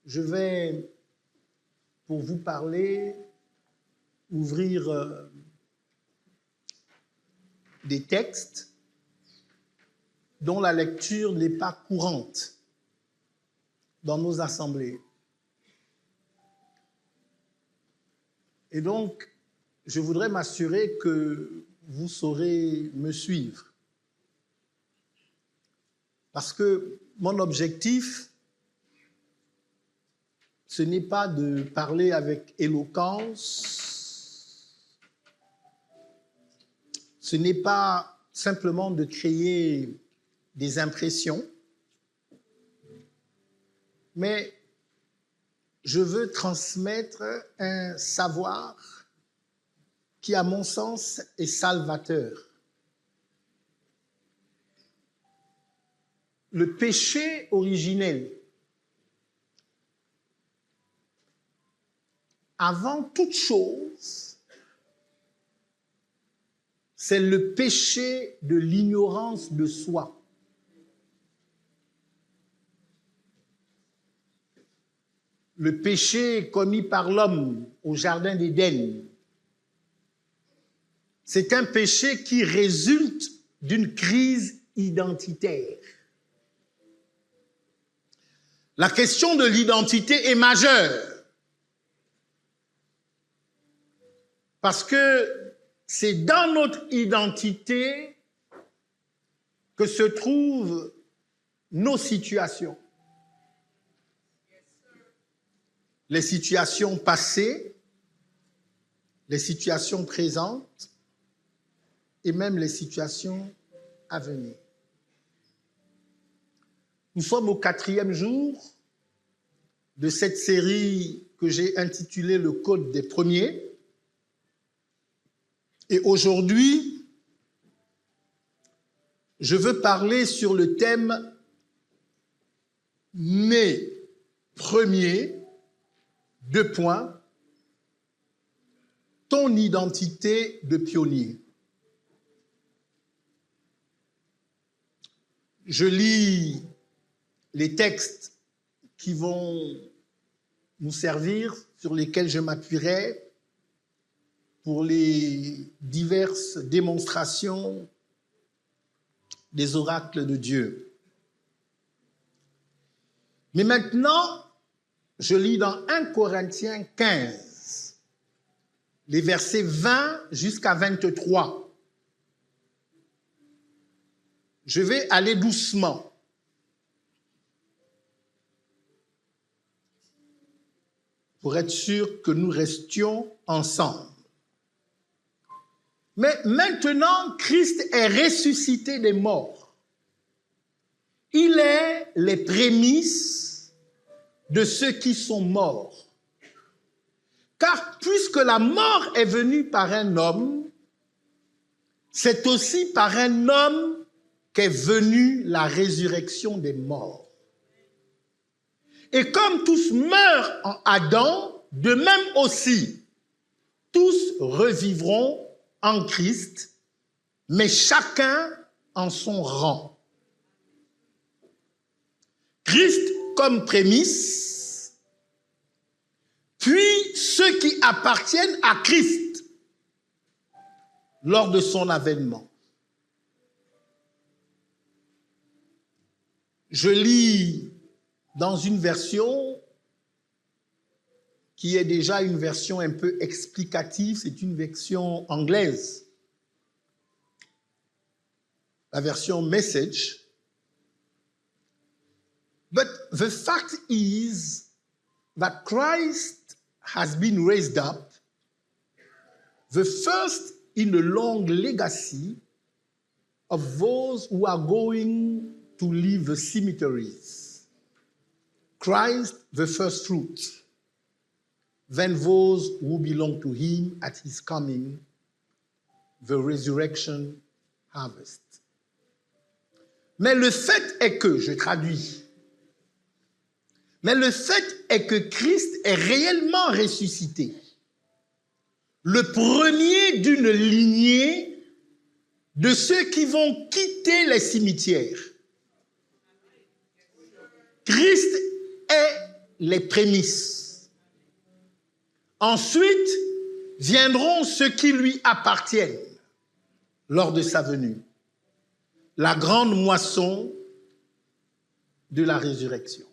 Je vais, pour vous parler, ouvrir des textes dont la lecture n'est pas courante dans nos assemblées. Et donc, je voudrais m'assurer que vous saurez me suivre. Parce que mon objectif, ce n'est pas de parler avec éloquence, ce n'est pas simplement de créer des impressions, mais je veux transmettre un savoir qui, à mon sens, est salvateur. Le péché originel, avant toute chose, c'est le péché de l'ignorance de soi. Le péché commis par l'homme au jardin d'Éden, c'est un péché qui résulte d'une crise identitaire. La question de l'identité est majeure parce que c'est dans notre identité que se trouvent nos situations. Les situations passées, les situations présentes et même les situations à venir. Nous sommes au 4e jour de cette série que j'ai intitulée « Le Code des premiers ». Et aujourd'hui, je veux parler sur le thème « Mes premiers », ton identité de pionnier. Je lis les textes qui vont nous servir, sur lesquels je m'appuierai pour les diverses démonstrations des oracles de Dieu. Mais maintenant, je lis dans 1 Corinthiens 15, les versets 20 jusqu'à 23. Je vais aller doucement. Pour être sûr que nous restions ensemble. Mais maintenant, Christ est ressuscité des morts. Il est les prémices de ceux qui sont morts. Car puisque la mort est venue par un homme, c'est aussi par un homme qu'est venue la résurrection des morts. Et comme tous meurent en Adam, de même aussi, tous revivront en Christ, mais chacun en son rang. Christ comme prémisse, puis ceux qui appartiennent à Christ lors de son avènement. Je lis dans une version qui est déjà une version un peu explicative, c'est une version anglaise, la version Message. But the fact is that Christ has been raised up, the first in a long legacy of those who are going to leave the cemeteries. Christ, the first fruit, then those who belong to him at his coming, the resurrection harvest. Mais le fait est que, je traduis, mais le fait est que Christ est réellement ressuscité, le premier d'une lignée de ceux qui vont quitter les cimetières. Christ est les prémices. Ensuite viendront ceux qui lui appartiennent lors de sa venue, la grande moisson de la résurrection.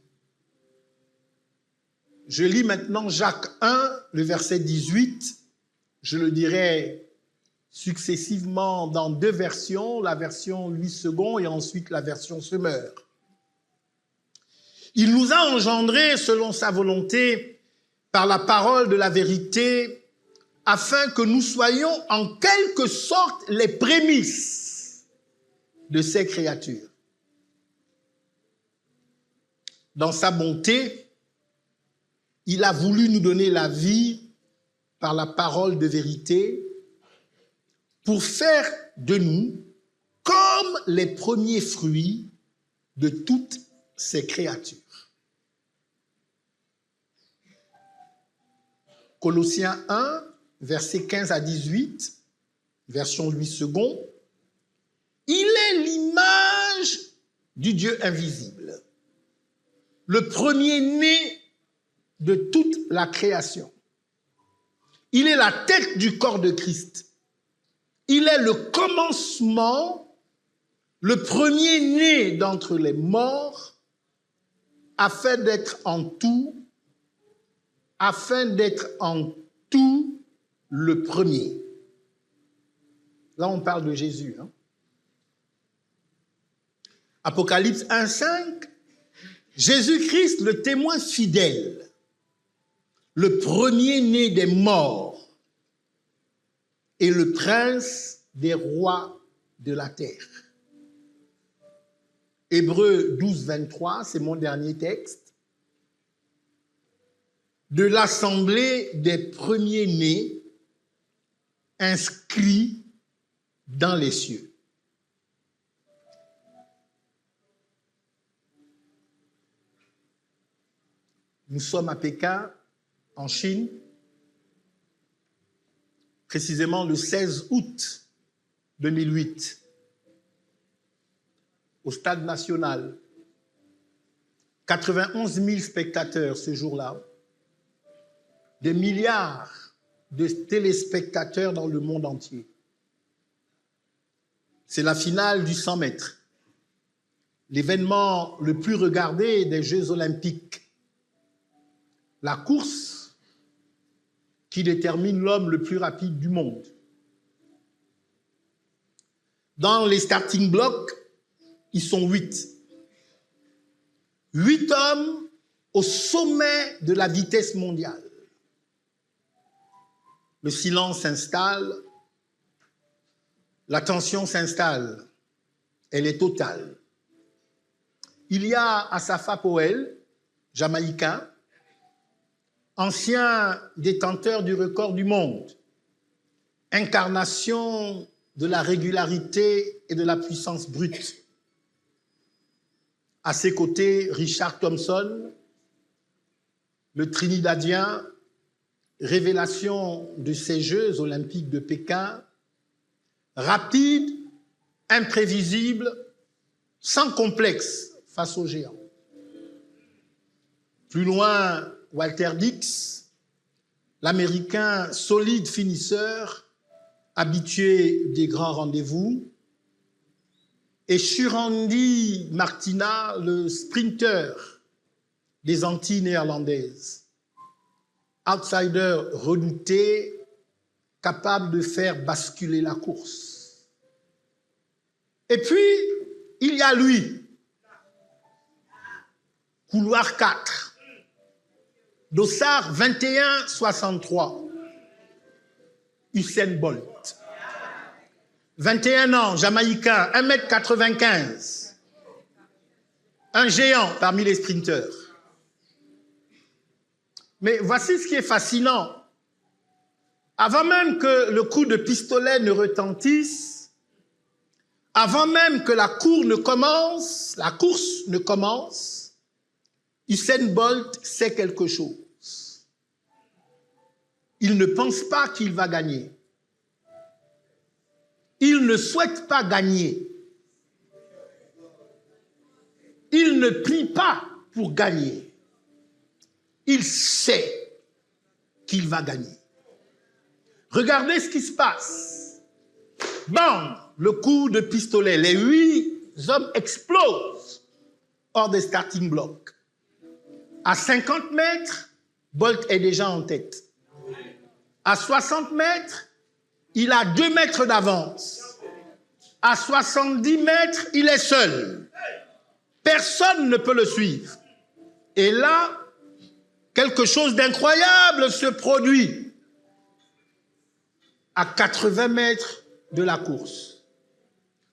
Je lis maintenant Jacques 1, le verset 18. Je le dirai successivement dans deux versions, la version Louis II et ensuite la version Semeur. Il nous a engendrés selon sa volonté par la parole de la vérité, afin que nous soyons en quelque sorte les prémices de ses créatures. Dans sa bonté, il a voulu nous donner la vie par la parole de vérité pour faire de nous comme les premiers fruits de toutes ses créatures. Colossiens 1, versets 15 à 18, version Louis II. Il est l'image du Dieu invisible, le premier-né de toute la création. Il est la tête du corps de Christ. Il est le commencement, le premier-né d'entre les morts, afin d'être en tout le premier. Là, on parle de Jésus. Apocalypse 1,5, Jésus-Christ, le témoin fidèle, le premier-né des morts et le prince des rois de la terre. Hébreux 12,23, c'est mon dernier texte. De l'assemblée des premiers-nés inscrits dans les cieux. Nous sommes à Pékin, en Chine, précisément le 16 août 2008, au Stade national. 91 000 spectateurs ce jour-là, des milliards de téléspectateurs dans le monde entier. C'est la finale du 100 mètres, l'événement le plus regardé des Jeux olympiques. La course qui détermine l'homme le plus rapide du monde. Dans les starting blocks, ils sont 8. 8 hommes au sommet de la vitesse mondiale. Le silence s'installe, la tension s'installe, elle est totale. Il y a Asafa Powell, jamaïcain, ancien détenteur du record du monde, incarnation de la régularité et de la puissance brute. À ses côtés, Richard Thompson, le Trinidadien, révélation de ces Jeux olympiques de Pékin, rapide, imprévisible, sans complexe face aux géants. Plus loin, Walter Dix, l'Américain solide finisseur, habitué des grands rendez-vous, et Shurandi Martina, le sprinter des Antilles néerlandaises, outsider redouté, capable de faire basculer la course. Et puis, il y a lui, couloir 4, dossard 21,63, Usain Bolt. 21 ans, jamaïcain, 1,95 m, un géant parmi les sprinteurs. Mais voici ce qui est fascinant. Avant même que le coup de pistolet ne retentisse, avant même que la course ne commence, Usain Bolt sait quelque chose. Il ne pense pas qu'il va gagner. Il ne souhaite pas gagner. Il ne prie pas pour gagner. il sait qu'il va gagner. Regardez ce qui se passe. Bam, le coup de pistolet. Les 8 hommes explosent hors des starting blocks. À 50 mètres, Bolt est déjà en tête. À 60 mètres, il a 2 mètres d'avance. À 70 mètres, il est seul. Personne ne peut le suivre. Et là, quelque chose d'incroyable se produit à 80 mètres de la course.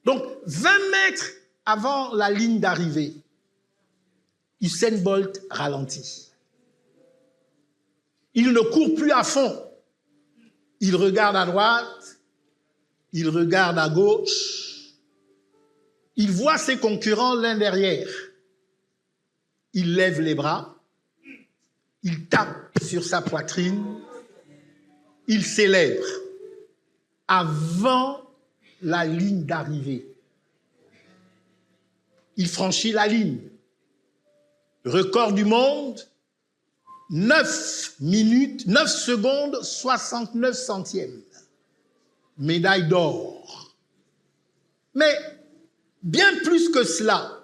Donc, 20 mètres avant la ligne d'arrivée, Usain Bolt ralentit. Il ne court plus à fond. Il regarde à droite, il regarde à gauche. Il voit ses concurrents l'un derrière. Il lève les bras, il tape sur sa poitrine, il célèbre avant la ligne d'arrivée. Il franchit la ligne. Record du monde, 9 minutes, 9 secondes, 69 centièmes. Médaille d'or. Mais bien plus que cela,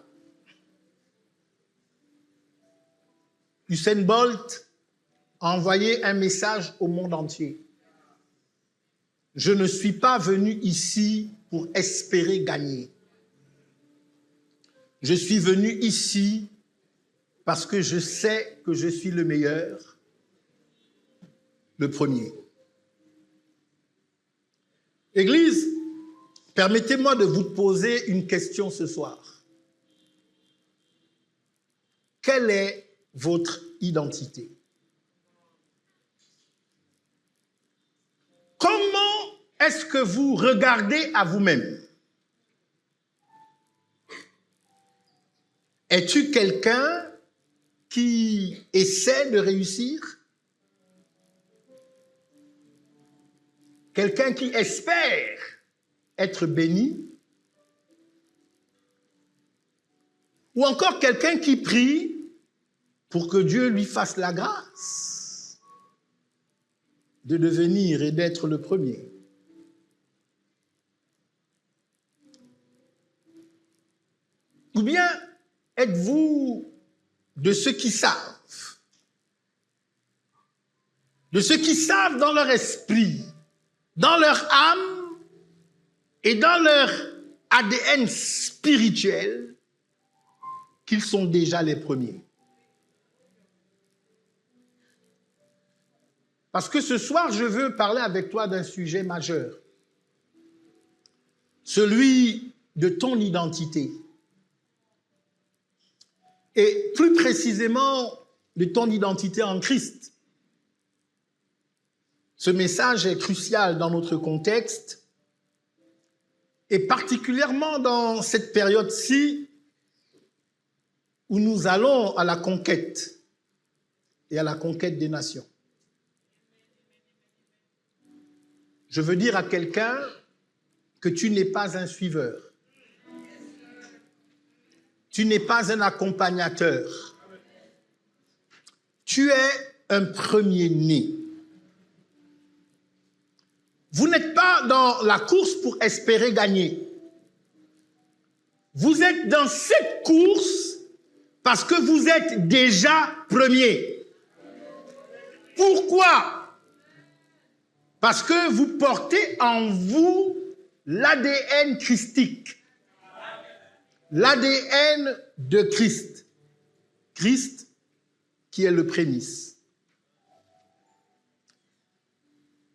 Usain Bolt a envoyé un message au monde entier. Je ne suis pas venu ici pour espérer gagner. Je suis venu ici parce que je sais que je suis le meilleur, le premier. Église, permettez-moi de vous poser une question ce soir. Quelle est votre identité? Comment est-ce que vous regardez à vous-même? Es-tu quelqu'un qui essaie de réussir? Quelqu'un qui espère être béni? Ou encore quelqu'un qui prie pour que Dieu lui fasse la grâce de devenir et d'être le premier? Ou bien êtes-vous de ceux qui savent? De ceux qui savent dans leur esprit, dans leur âme et dans leur ADN spirituel qu'ils sont déjà les premiers. Parce que ce soir, je veux parler avec toi d'un sujet majeur. Celui de ton identité. Et plus précisément, de ton identité en Christ. Ce message est crucial dans notre contexte et particulièrement dans cette période-ci où nous allons à la conquête et à la conquête des nations. Je veux dire à quelqu'un que tu n'es pas un suiveur. Tu n'es pas un accompagnateur. Tu es un premier-né. Vous n'êtes pas dans la course pour espérer gagner. Vous êtes dans cette course parce que vous êtes déjà premier. Pourquoi? Parce que vous portez en vous l'ADN christique. L'ADN de Christ. Christ qui est le prémisse.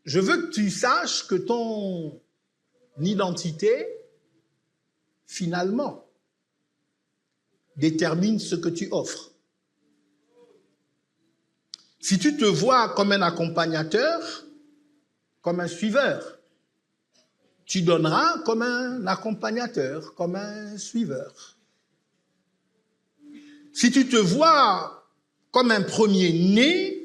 Je veux que tu saches que ton identité, finalement, détermine ce que tu offres. Si tu te vois comme un accompagnateur, comme un suiveur, tu donneras comme un accompagnateur, comme un suiveur. Si tu te vois comme un premier-né,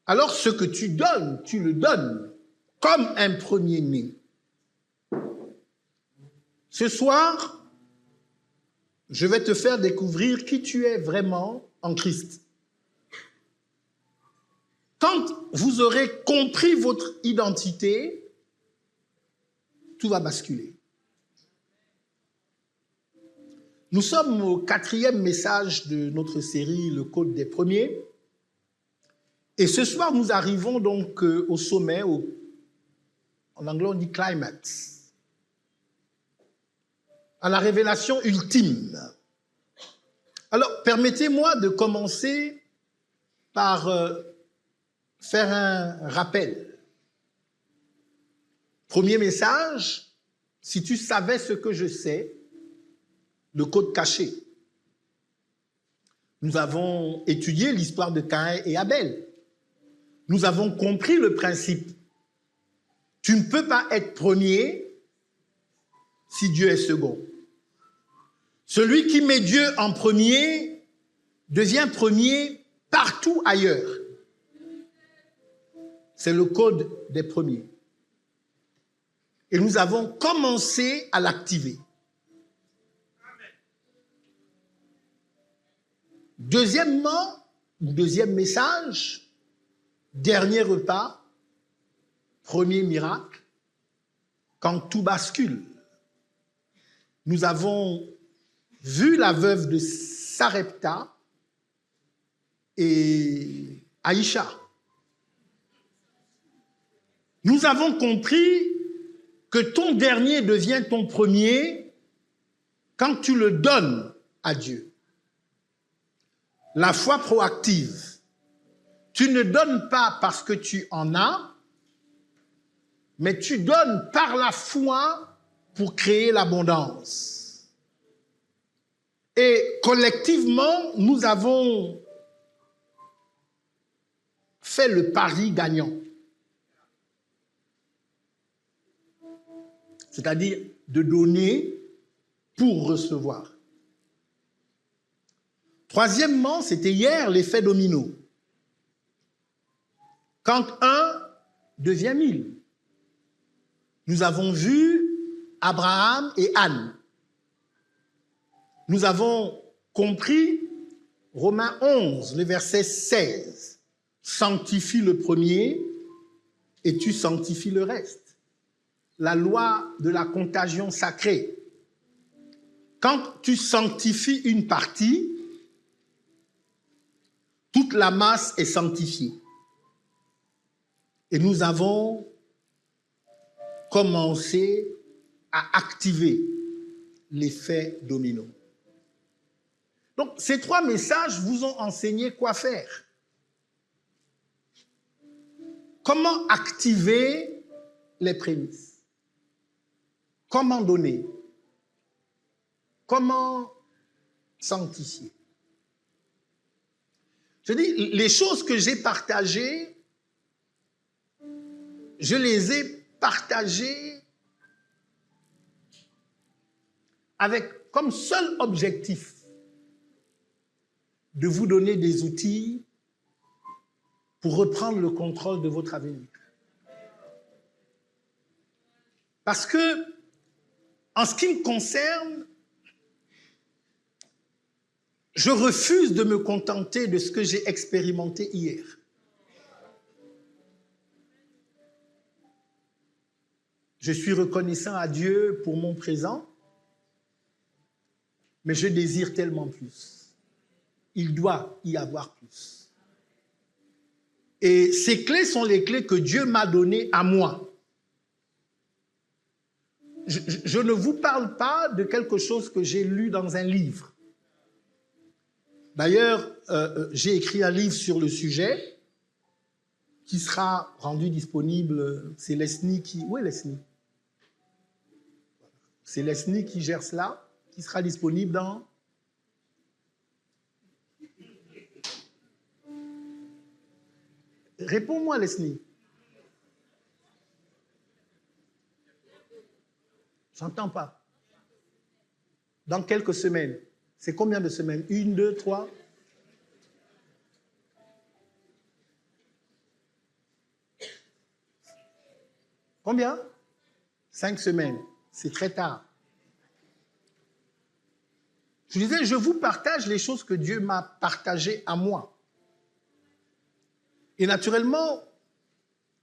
alors ce que tu donnes, tu le donnes comme un premier-né. Ce soir, je vais te faire découvrir qui tu es vraiment en Christ. quand vous aurez compris votre identité, tout va basculer. Nous sommes au 4e message de notre série, le Code des premiers. Et ce soir, nous arrivons donc au sommet, en anglais on dit climax, à la révélation ultime. Alors, permettez-moi de commencer par faire un rappel. Premier message, si tu savais ce que je sais, le code caché. Nous avons étudié l'histoire de Caïn et Abel. Nous avons compris le principe. Tu ne peux pas être premier si Dieu est second. Celui qui met Dieu en premier devient premier partout ailleurs. C'est le code des premiers. Et nous avons commencé à l'activer. Deuxièmement, deuxième message, dernier repas, premier miracle, quand tout bascule. Nous avons vu la veuve de Sarepta et Aïcha. Nous avons compris que ton dernier devient ton premier quand tu le donnes à Dieu. La foi proactive. Tu ne donnes pas parce que tu en as, mais tu donnes par la foi pour créer l'abondance. Et collectivement, nous avons fait le pari gagnant. C'est-à-dire de donner pour recevoir. Troisièmement, c'était hier l'effet domino. Quand 1 devient 1000. Nous avons vu Abraham et Anne. Nous avons compris Romains 11, le verset 16. Sanctifie le premier et tu sanctifies le reste. La loi de la contagion sacrée. Quand tu sanctifies une partie, toute la masse est sanctifiée. Et nous avons commencé à activer l'effet domino. Donc, ces 3 messages vous ont enseigné quoi faire. Comment activer les prémices? Comment donner? Comment sanctifier? Je dis, les choses que j'ai partagées, je les ai partagées avec comme seul objectif de vous donner des outils pour reprendre le contrôle de votre avenir. Parce que, en ce qui me concerne, je refuse de me contenter de ce que j'ai expérimenté hier. Je suis reconnaissant à Dieu pour mon présent, mais je désire tellement plus. Il doit y avoir plus. Et ces clés sont les clés que Dieu m'a données à moi. Je ne vous parle pas de quelque chose que j'ai lu dans un livre. D'ailleurs, j'ai écrit un livre sur le sujet qui sera rendu disponible. C'est Leslie qui... Où est Leslie? C'est Leslie qui gère cela, qui sera disponible dans... Réponds-moi, Leslie. J'entends pas. Dans quelques semaines. C'est combien de semaines? 1, 2, 3? Combien? 5 semaines. C'est très tard. Je disais, je vous partage les choses que Dieu m'a partagées à moi. Et naturellement,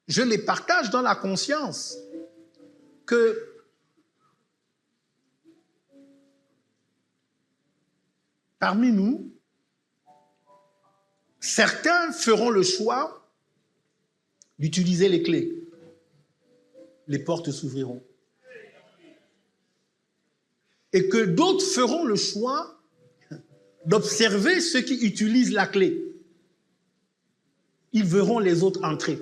je les partage dans la conscience que parmi nous, certains feront le choix d'utiliser les clés. Les portes s'ouvriront. Et que d'autres feront le choix d'observer ceux qui utilisent la clé. Ils verront les autres entrer.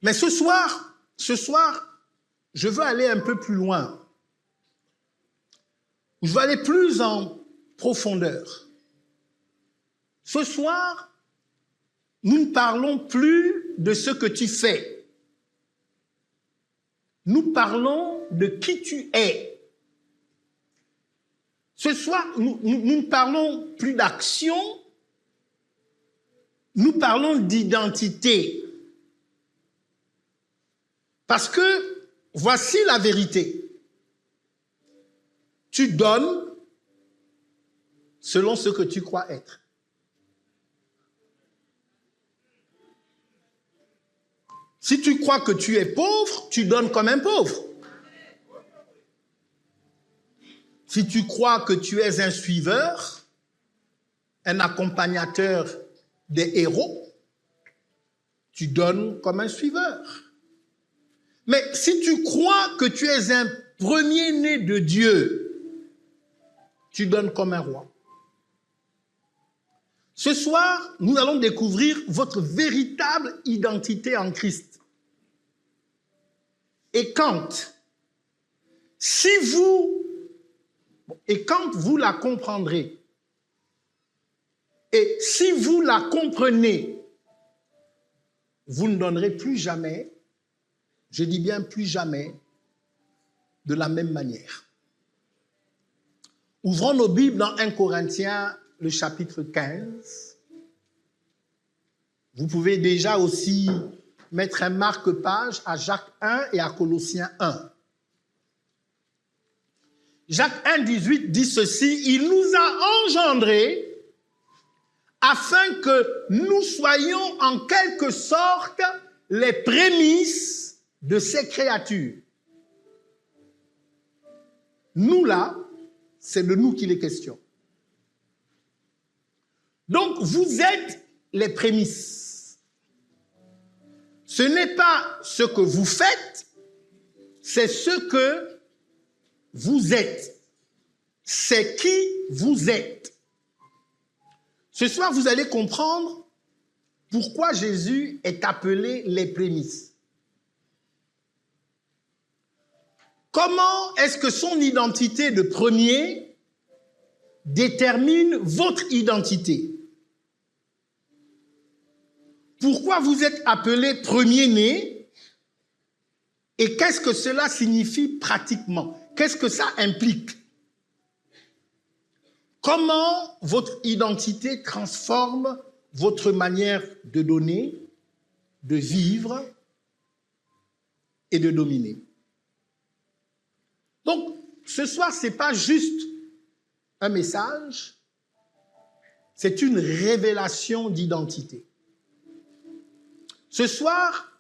Mais ce soir, je veux aller un peu plus loin. Je veux aller plus en profondeur. Ce soir, nous ne parlons plus de ce que tu fais. Nous parlons de qui tu es. Ce soir, nous ne parlons plus d'action, nous parlons d'identité. Parce que voici la vérité. Tu donnes selon ce que tu crois être. Si tu crois que tu es pauvre, tu donnes comme un pauvre. Si tu crois que tu es un suiveur, un accompagnateur des héros, tu donnes comme un suiveur. Mais si tu crois que tu es un premier-né de Dieu, tu donnes comme un roi. Ce soir, nous allons découvrir votre véritable identité en Christ. Et quand vous la comprendrez, et si vous la comprenez, vous ne donnerez plus jamais, je dis bien plus jamais, de la même manière. Ouvrons nos Bibles dans 1 Corinthiens, le chapitre 15. Vous pouvez déjà aussi mettre un marque-page à Jacques 1 et à Colossiens 1. Jacques 1, 18 dit ceci: « Il nous a engendrés afin que nous soyons en quelque sorte les prémices de ses créatures. » Nous là, c'est de nous qu'il est question. Donc vous êtes les prémices. Ce n'est pas ce que vous faites, c'est ce que vous êtes. C'est qui vous êtes. Ce soir, vous allez comprendre pourquoi Jésus est appelé les prémices. Comment est-ce que son identité de premier détermine votre identité? Pourquoi vous êtes appelé premier-né et qu'est-ce que cela signifie pratiquement? Qu'est-ce que ça implique? Comment votre identité transforme votre manière de donner, de vivre et de dominer? Donc, ce soir, ce n'est pas juste un message, c'est une révélation d'identité. Ce soir,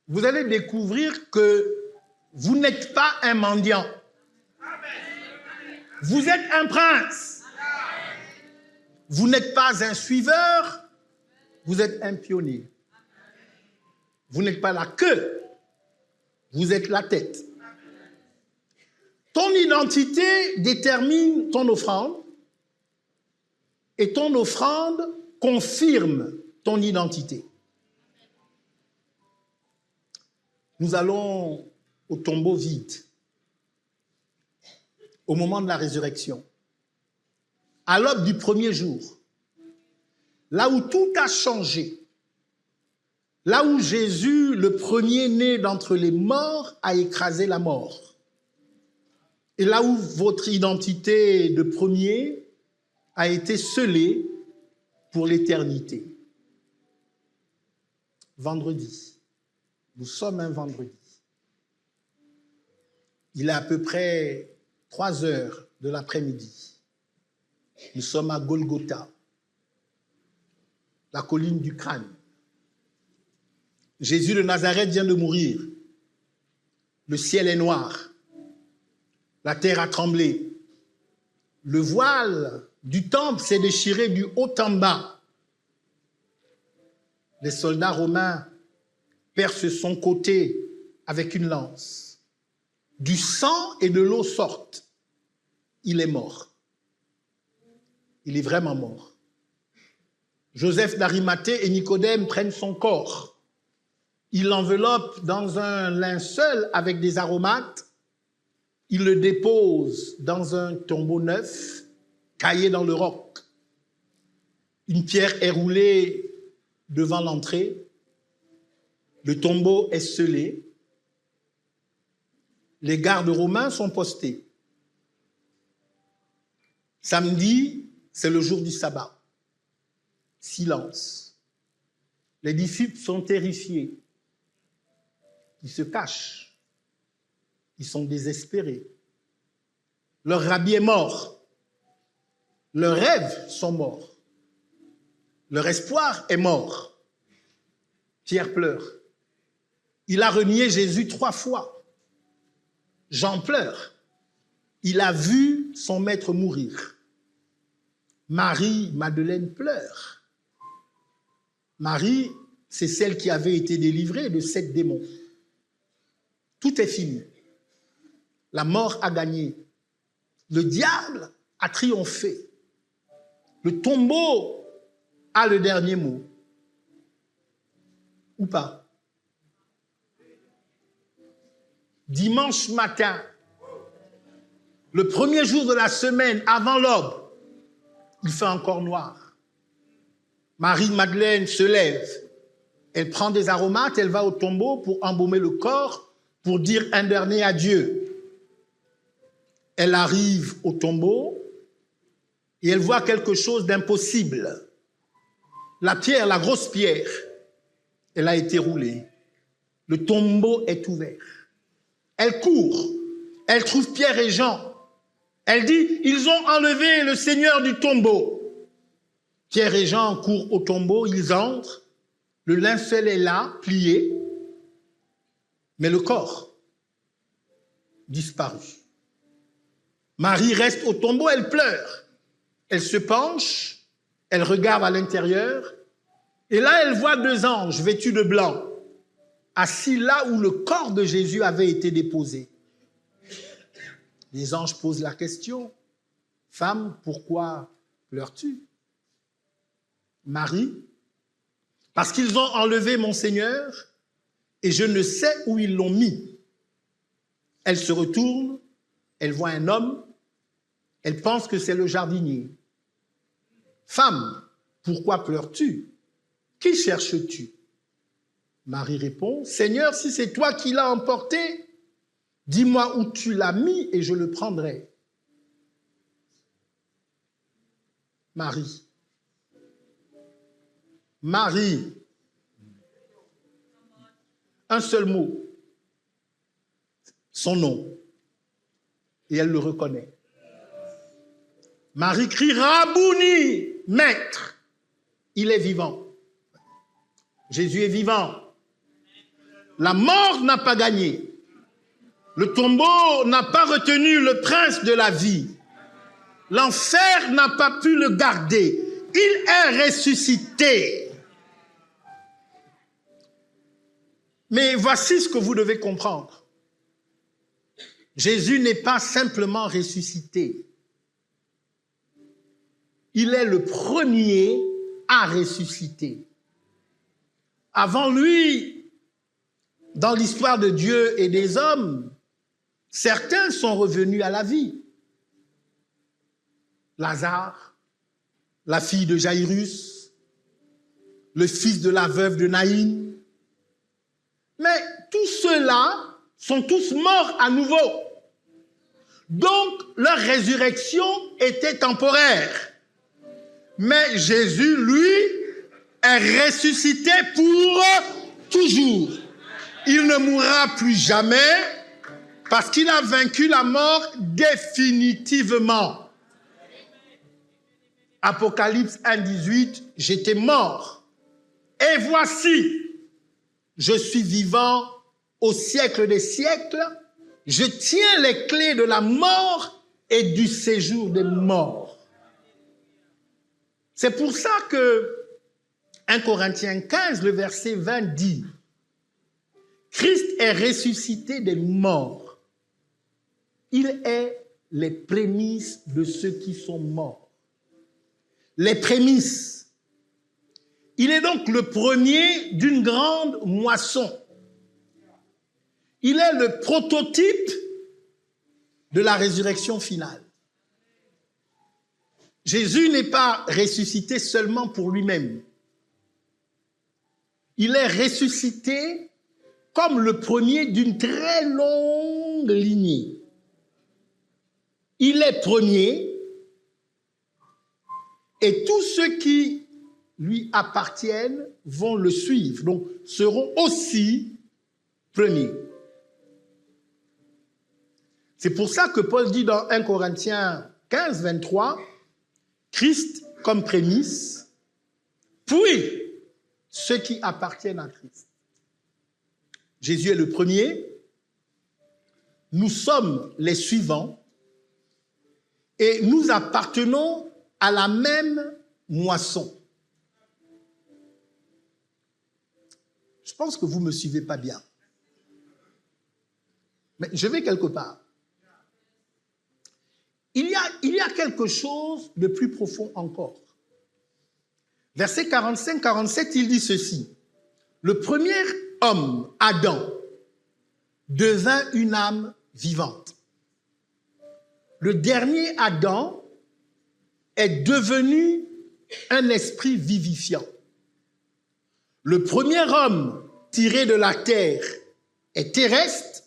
vous allez découvrir que vous n'êtes pas un mendiant. Vous êtes un prince. Vous n'êtes pas un suiveur, vous êtes un pionnier. Vous n'êtes pas la queue, vous êtes la tête. Ton identité détermine ton offrande et ton offrande confirme ton identité. Nous allons au tombeau vide, au moment de la résurrection, à l'aube du premier jour, là où tout a changé, là où Jésus, le premier-né d'entre les morts, a écrasé la mort. Et là où votre identité de premier a été scellée pour l'éternité. Vendredi. Nous sommes un vendredi. Il est à peu près 3 heures de l'après-midi. Nous sommes à Golgotha, la colline du crâne. Jésus de Nazareth vient de mourir. Le ciel est noir. La terre a tremblé. Le voile du temple s'est déchiré du haut en bas. Les soldats romains percent son côté avec une lance. Du sang et de l'eau sortent. Il est mort. Il est vraiment mort. Joseph d'Arimathée et Nicodème prennent son corps. Ils l'enveloppent dans un linceul avec des aromates. Ils le déposent dans un tombeau neuf, caillé dans le roc. Une pierre est roulée devant l'entrée. Le tombeau est scellé. Les gardes romains sont postés. Samedi, c'est le jour du sabbat. Silence. Les disciples sont terrifiés. Ils se cachent. Ils sont désespérés. Leur rabbi est mort. Leurs rêves sont morts. Leur espoir est mort. Pierre pleure. Il a renié Jésus 3 fois. Jean pleure. Il a vu son maître mourir. Marie-Madeleine pleure. Marie, c'est celle qui avait été délivrée de 7 démons. Tout est fini. La mort a gagné. Le diable a triomphé. Le tombeau a le dernier mot. Ou pas? Dimanche matin, le premier jour de la semaine, avant l'aube, il fait encore noir. Marie-Madeleine se lève. Elle prend des aromates, elle va au tombeau pour embaumer le corps, pour dire un dernier adieu. Elle arrive au tombeau et elle voit quelque chose d'impossible. La pierre, la grosse pierre, elle a été roulée. Le tombeau est ouvert. Elle court. Elle trouve Pierre et Jean. Elle dit, ils ont enlevé le Seigneur du tombeau. Pierre et Jean courent au tombeau, ils entrent. Le linceul est là, plié. Mais le corps, disparu. Marie reste au tombeau, elle pleure. Elle se penche, elle regarde à l'intérieur. Et là, elle voit 2 anges vêtus de blanc, assis là où le corps de Jésus avait été déposé. Les anges posent la question, « Femme, pourquoi pleures-tu » Marie, « Parce qu'ils ont enlevé mon Seigneur et je ne sais où ils l'ont mis. » Elle se retourne, elle voit un homme, elle pense que c'est le jardinier. « Femme, pourquoi pleures-tu? Qui cherches-tu » Marie répond, « Seigneur, si c'est toi qui l'as emporté, dis-moi où tu l'as mis et je le prendrai. » Marie. Marie. Un seul mot. Son nom. Et elle le reconnaît. Marie crie, « Rabouni, maître !» Il est vivant. Jésus est vivant. La mort n'a pas gagné. Le tombeau n'a pas retenu le prince de la vie. L'enfer n'a pas pu le garder. Il est ressuscité. Mais voici ce que vous devez comprendre. Jésus n'est pas simplement ressuscité. Il est le premier à ressusciter. Avant lui, dans l'histoire de Dieu et des hommes, certains sont revenus à la vie. Lazare, la fille de Jairus, le fils de la veuve de Naïm. Mais tous ceux-là sont tous morts à nouveau. Donc, leur résurrection était temporaire. Mais Jésus, lui, est ressuscité pour toujours. Il ne mourra plus jamais parce qu'il a vaincu la mort définitivement. Apocalypse 1,18, j'étais mort. Et voici, je suis vivant au siècle des siècles. Je tiens les clés de la mort et du séjour des morts. C'est pour ça que 1 Corinthiens 15, le verset 20 dit, Christ est ressuscité des morts. Il est les prémices de ceux qui sont morts. Les prémices. Il est donc le premier d'une grande moisson. Il est le prototype de la résurrection finale. Jésus n'est pas ressuscité seulement pour lui-même. Il est ressuscité comme le premier d'une très longue lignée. Il est premier et tous ceux qui lui appartiennent vont le suivre, donc seront aussi premiers. C'est pour ça que Paul dit dans 1 Corinthiens 15, 23, Christ comme prémisse, puis ceux qui appartiennent à Christ. Jésus est le premier, nous sommes les suivants et nous appartenons à la même moisson. Je pense que vous ne me suivez pas bien. Mais je vais quelque part. Il y a quelque chose de plus profond encore. Verset 45-47, il dit ceci. Le premier homme, Adam, devint une âme vivante. Le dernier Adam est devenu un esprit vivifiant. Le premier homme tiré de la terre est terrestre.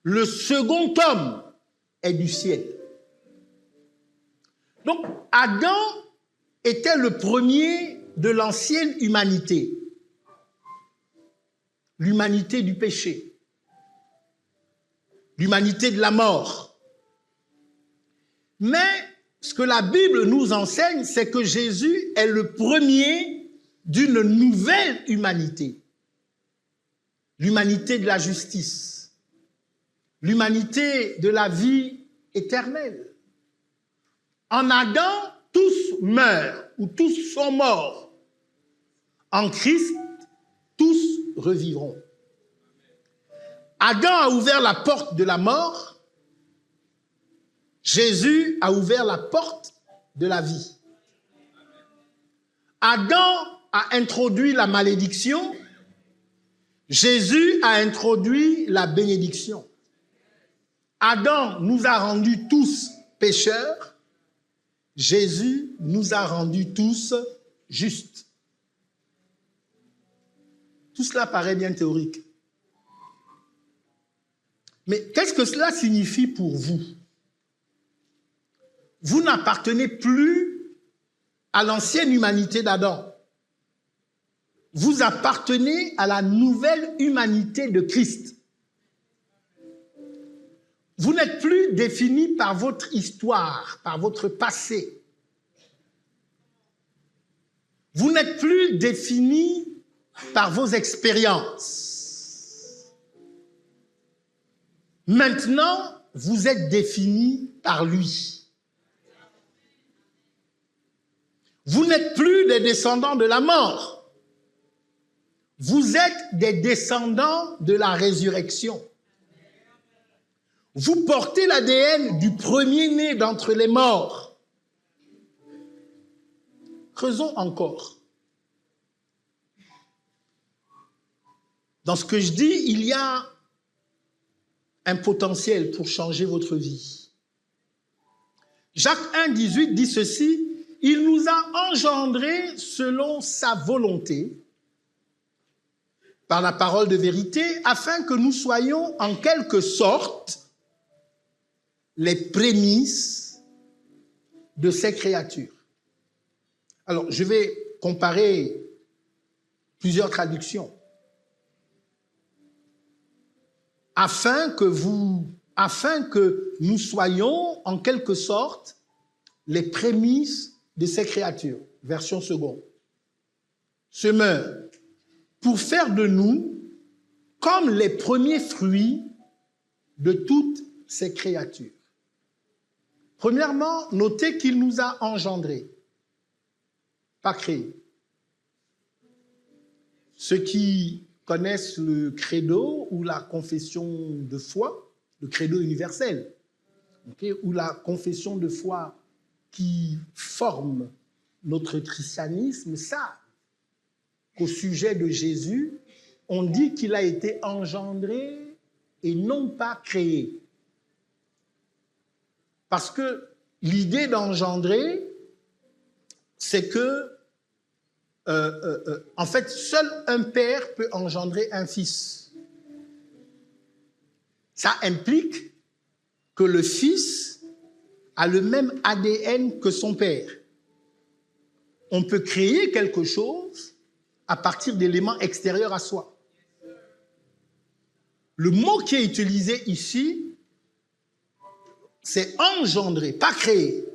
Le second homme est du ciel. Donc, Adam était le premier de l'ancienne humanité. L'humanité du péché. L'humanité de la mort. Mais ce que la Bible nous enseigne, c'est que Jésus est le premier d'une nouvelle humanité. L'humanité de la justice. L'humanité de la vie éternelle. En Adam, tous meurent ou tous sont morts. En Christ, tous revivront. Adam a ouvert la porte de la mort. Jésus a ouvert la porte de la vie. Adam a introduit la malédiction. Jésus a introduit la bénédiction. Adam nous a rendus tous pécheurs. Jésus nous a rendus tous justes. Tout cela paraît bien théorique. Mais qu'est-ce que cela signifie pour vous? Vous n'appartenez plus à l'ancienne humanité d'Adam. Vous appartenez à la nouvelle humanité de Christ. Vous n'êtes plus défini par votre histoire, par votre passé. Vous n'êtes plus défini par vos expériences. Maintenant, vous êtes défini par lui. Vous n'êtes plus des descendants de la mort. Vous êtes des descendants de la résurrection. Vous portez l'ADN du premier-né d'entre les morts. Creusons encore. Dans ce que je dis, il y a un potentiel pour changer votre vie. Jacques 1, 18 dit ceci, « Il nous a engendrés selon sa volonté, par la parole de vérité, afin que nous soyons en quelque sorte les prémices de ces créatures. » Alors, je vais comparer plusieurs traductions. Afin que nous soyons en quelque sorte les prémices de ces créatures, version seconde, se meurt pour faire de nous comme les premiers fruits de toutes ces créatures. Premièrement, notez qu'il nous a engendrés, pas créés. Ceux qui connaissent le credo ou la confession de foi, le credo universel, ou la confession de foi qui forme notre christianisme, savent qu'au sujet de Jésus, on dit qu'il a été engendré et non pas créé. Parce que l'idée d'engendrer, c'est que, en fait, seul un père peut engendrer un fils. Ça implique que le fils a le même ADN que son père. On peut créer quelque chose à partir d'éléments extérieurs à soi. Le mot qui est utilisé ici, c'est engendrer, pas créer.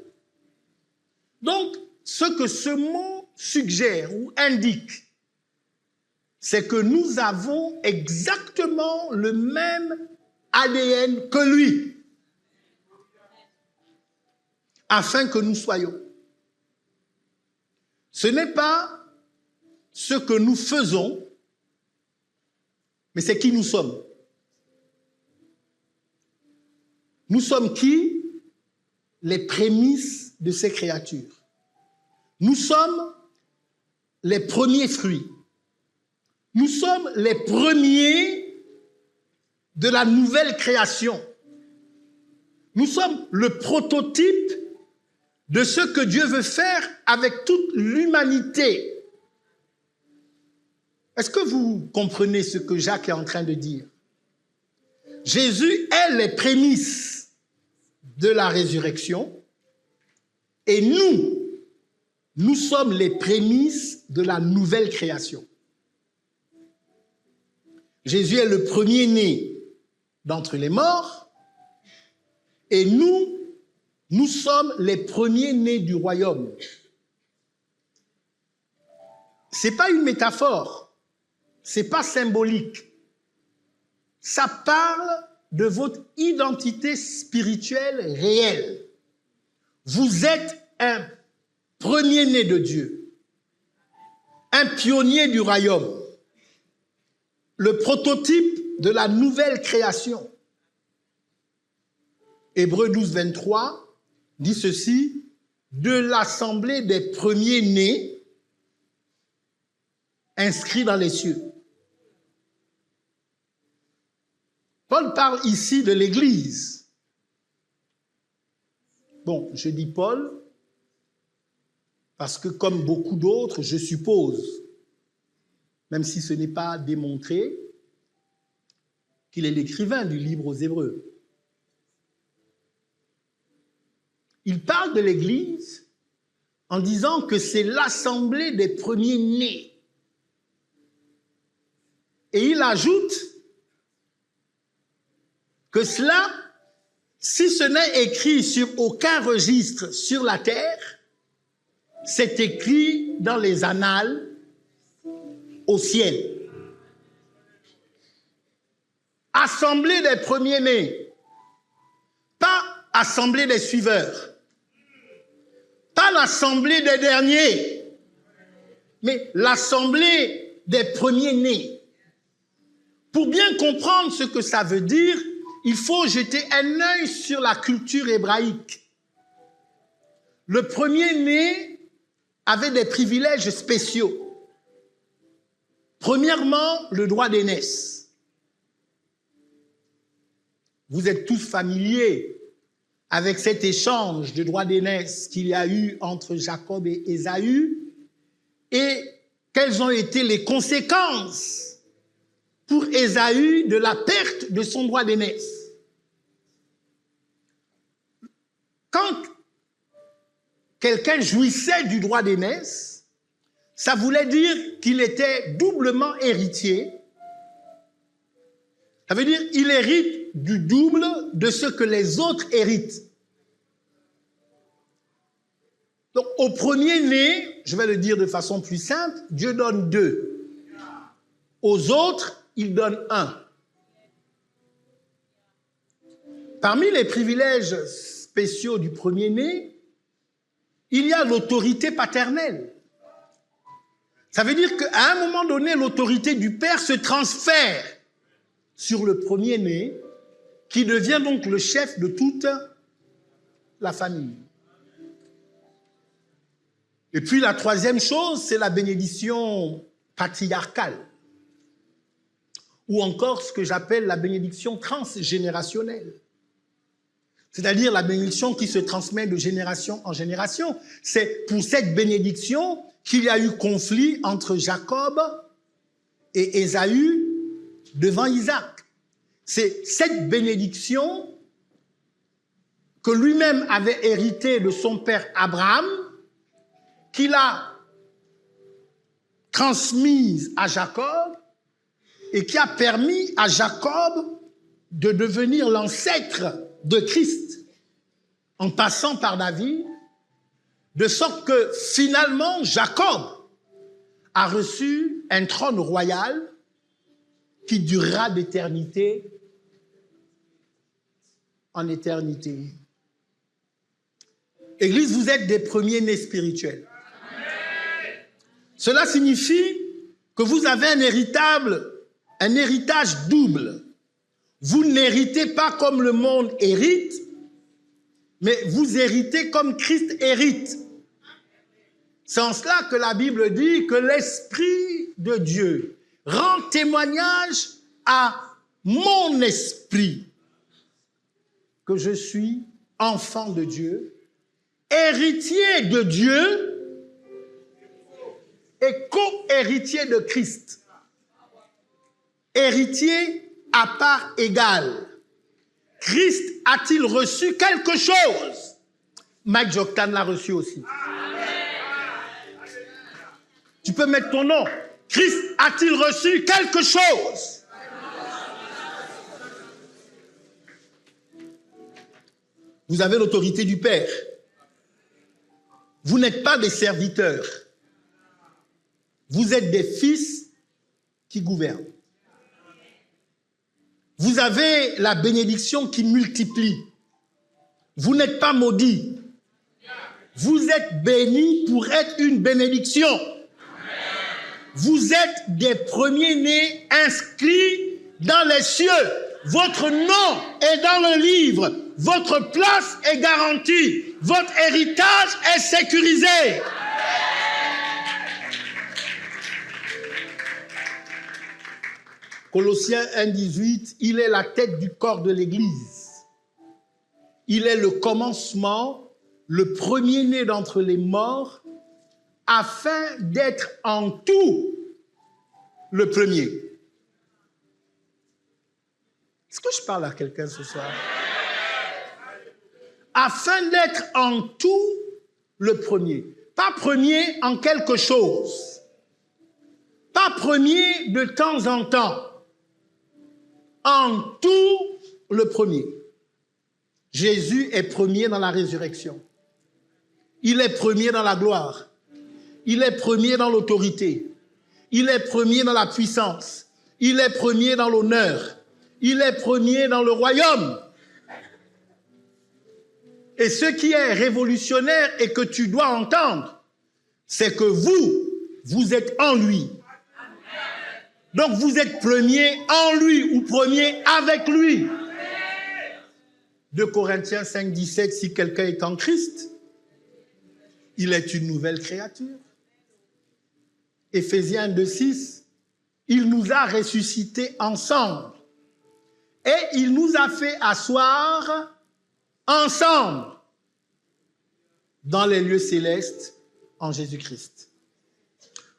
Donc, ce que ce mot suggère ou indique, c'est que nous avons exactement le même ADN que lui, afin que nous soyons. Ce n'est pas ce que nous faisons, mais c'est qui nous sommes. Nous sommes qui? Les prémices de ces créatures. Nous sommes les premiers fruits. Nous sommes les premiers de la nouvelle création. Nous sommes le prototype de ce que Dieu veut faire avec toute l'humanité. Est-ce que vous comprenez ce que Jacques est en train de dire? Jésus est les prémices de la résurrection et nous sommes les prémices de la nouvelle création. Jésus est le premier-né d'entre les morts et nous sommes les premiers-nés du royaume. Ce n'est pas une métaphore, ce n'est pas symbolique. Ça parle de votre identité spirituelle réelle. Vous êtes un premier-né de Dieu, un pionnier du royaume, le prototype de la nouvelle création. Hébreux 12, 23 dit ceci, de l'assemblée des premiers-nés inscrits dans les cieux. Paul parle ici de l'Église. Bon, je dis Paul parce que comme beaucoup d'autres, je suppose, même si ce n'est pas démontré, qu'il est l'écrivain du livre aux Hébreux. Il parle de l'Église en disant que c'est l'assemblée des premiers-nés. Et il ajoute que cela, si ce n'est écrit sur aucun registre sur la terre, c'est écrit dans les annales au ciel. Assemblée des premiers-nés, pas assemblée des suiveurs, pas l'assemblée des derniers, mais l'assemblée des premiers-nés. Pour bien comprendre ce que ça veut dire, il faut jeter un œil sur la culture hébraïque. Le premier-né avait des privilèges spéciaux. Premièrement, le droit d'aînesse. Vous êtes tous familiers avec cet échange de droit d'aînesse qu'il y a eu entre Jacob et Ésaü et quelles ont été les conséquences pour Ésaü de la perte de son droit d'aînesse. Quand quelqu'un jouissait du droit d'aînesse, ça voulait dire qu'il était doublement héritier. Ça veut dire qu'il hérite du double de ce que les autres héritent. Donc, au premier-né, je vais le dire de façon plus simple, Dieu donne 2. Aux autres, il donne 1. Parmi les privilèges spéciaux du premier-né, il y a l'autorité paternelle. Ça veut dire qu'à un moment donné, l'autorité du père se transfère sur le premier-né, qui devient donc le chef de toute la famille. Et puis la troisième chose, c'est la bénédiction patriarcale, ou encore ce que j'appelle la bénédiction transgénérationnelle. C'est-à-dire la bénédiction qui se transmet de génération en génération. C'est pour cette bénédiction qu'il y a eu conflit entre Jacob et Ésaü devant Isaac. C'est cette bénédiction que lui-même avait héritée de son père Abraham, qu'il a transmise à Jacob et qui a permis à Jacob de devenir l'ancêtre de Christ en passant par David, de sorte que finalement Jacob a reçu un trône royal qui durera d'éternité en éternité. Église, vous êtes des premiers-nés spirituels. Cela signifie que vous avez un héritage double. Vous n'héritez pas comme le monde hérite, mais vous héritez comme Christ hérite. C'est en cela que la Bible dit que l'Esprit de Dieu rend témoignage à mon esprit que je suis enfant de Dieu, héritier de Dieu et co-héritier de Christ. Héritier à part égale. Christ a-t-il reçu quelque chose? Mike Joktan l'a reçu aussi. Tu peux mettre ton nom. Christ a-t-il reçu quelque chose? Vous avez l'autorité du Père. Vous n'êtes pas des serviteurs. Vous êtes des fils qui gouvernent. Vous avez la bénédiction qui multiplie. Vous n'êtes pas maudits. Vous êtes bénis pour être une bénédiction. Vous êtes des premiers-nés inscrits dans les cieux. Votre nom est dans le livre. Votre place est garantie. Votre héritage est sécurisé. Colossiens 1,18, il est la tête du corps de l'Église. Il est le commencement, le premier-né d'entre les morts, afin d'être en tout le premier. Est-ce que je parle à quelqu'un ce soir? Afin d'être en tout le premier. Pas premier en quelque chose. Pas premier de temps en temps. En tout le premier. Jésus est premier dans la résurrection. Il est premier dans la gloire. Il est premier dans l'autorité. Il est premier dans la puissance. Il est premier dans l'honneur. Il est premier dans le royaume. Et ce qui est révolutionnaire et que tu dois entendre, c'est que vous êtes en lui. Donc vous êtes premier en lui ou premier avec lui. 2 Corinthiens 5, 17, si quelqu'un est en Christ, il est une nouvelle créature. Éphésiens 2, 6, il nous a ressuscités ensemble et il nous a fait asseoir ensemble dans les lieux célestes en Jésus-Christ.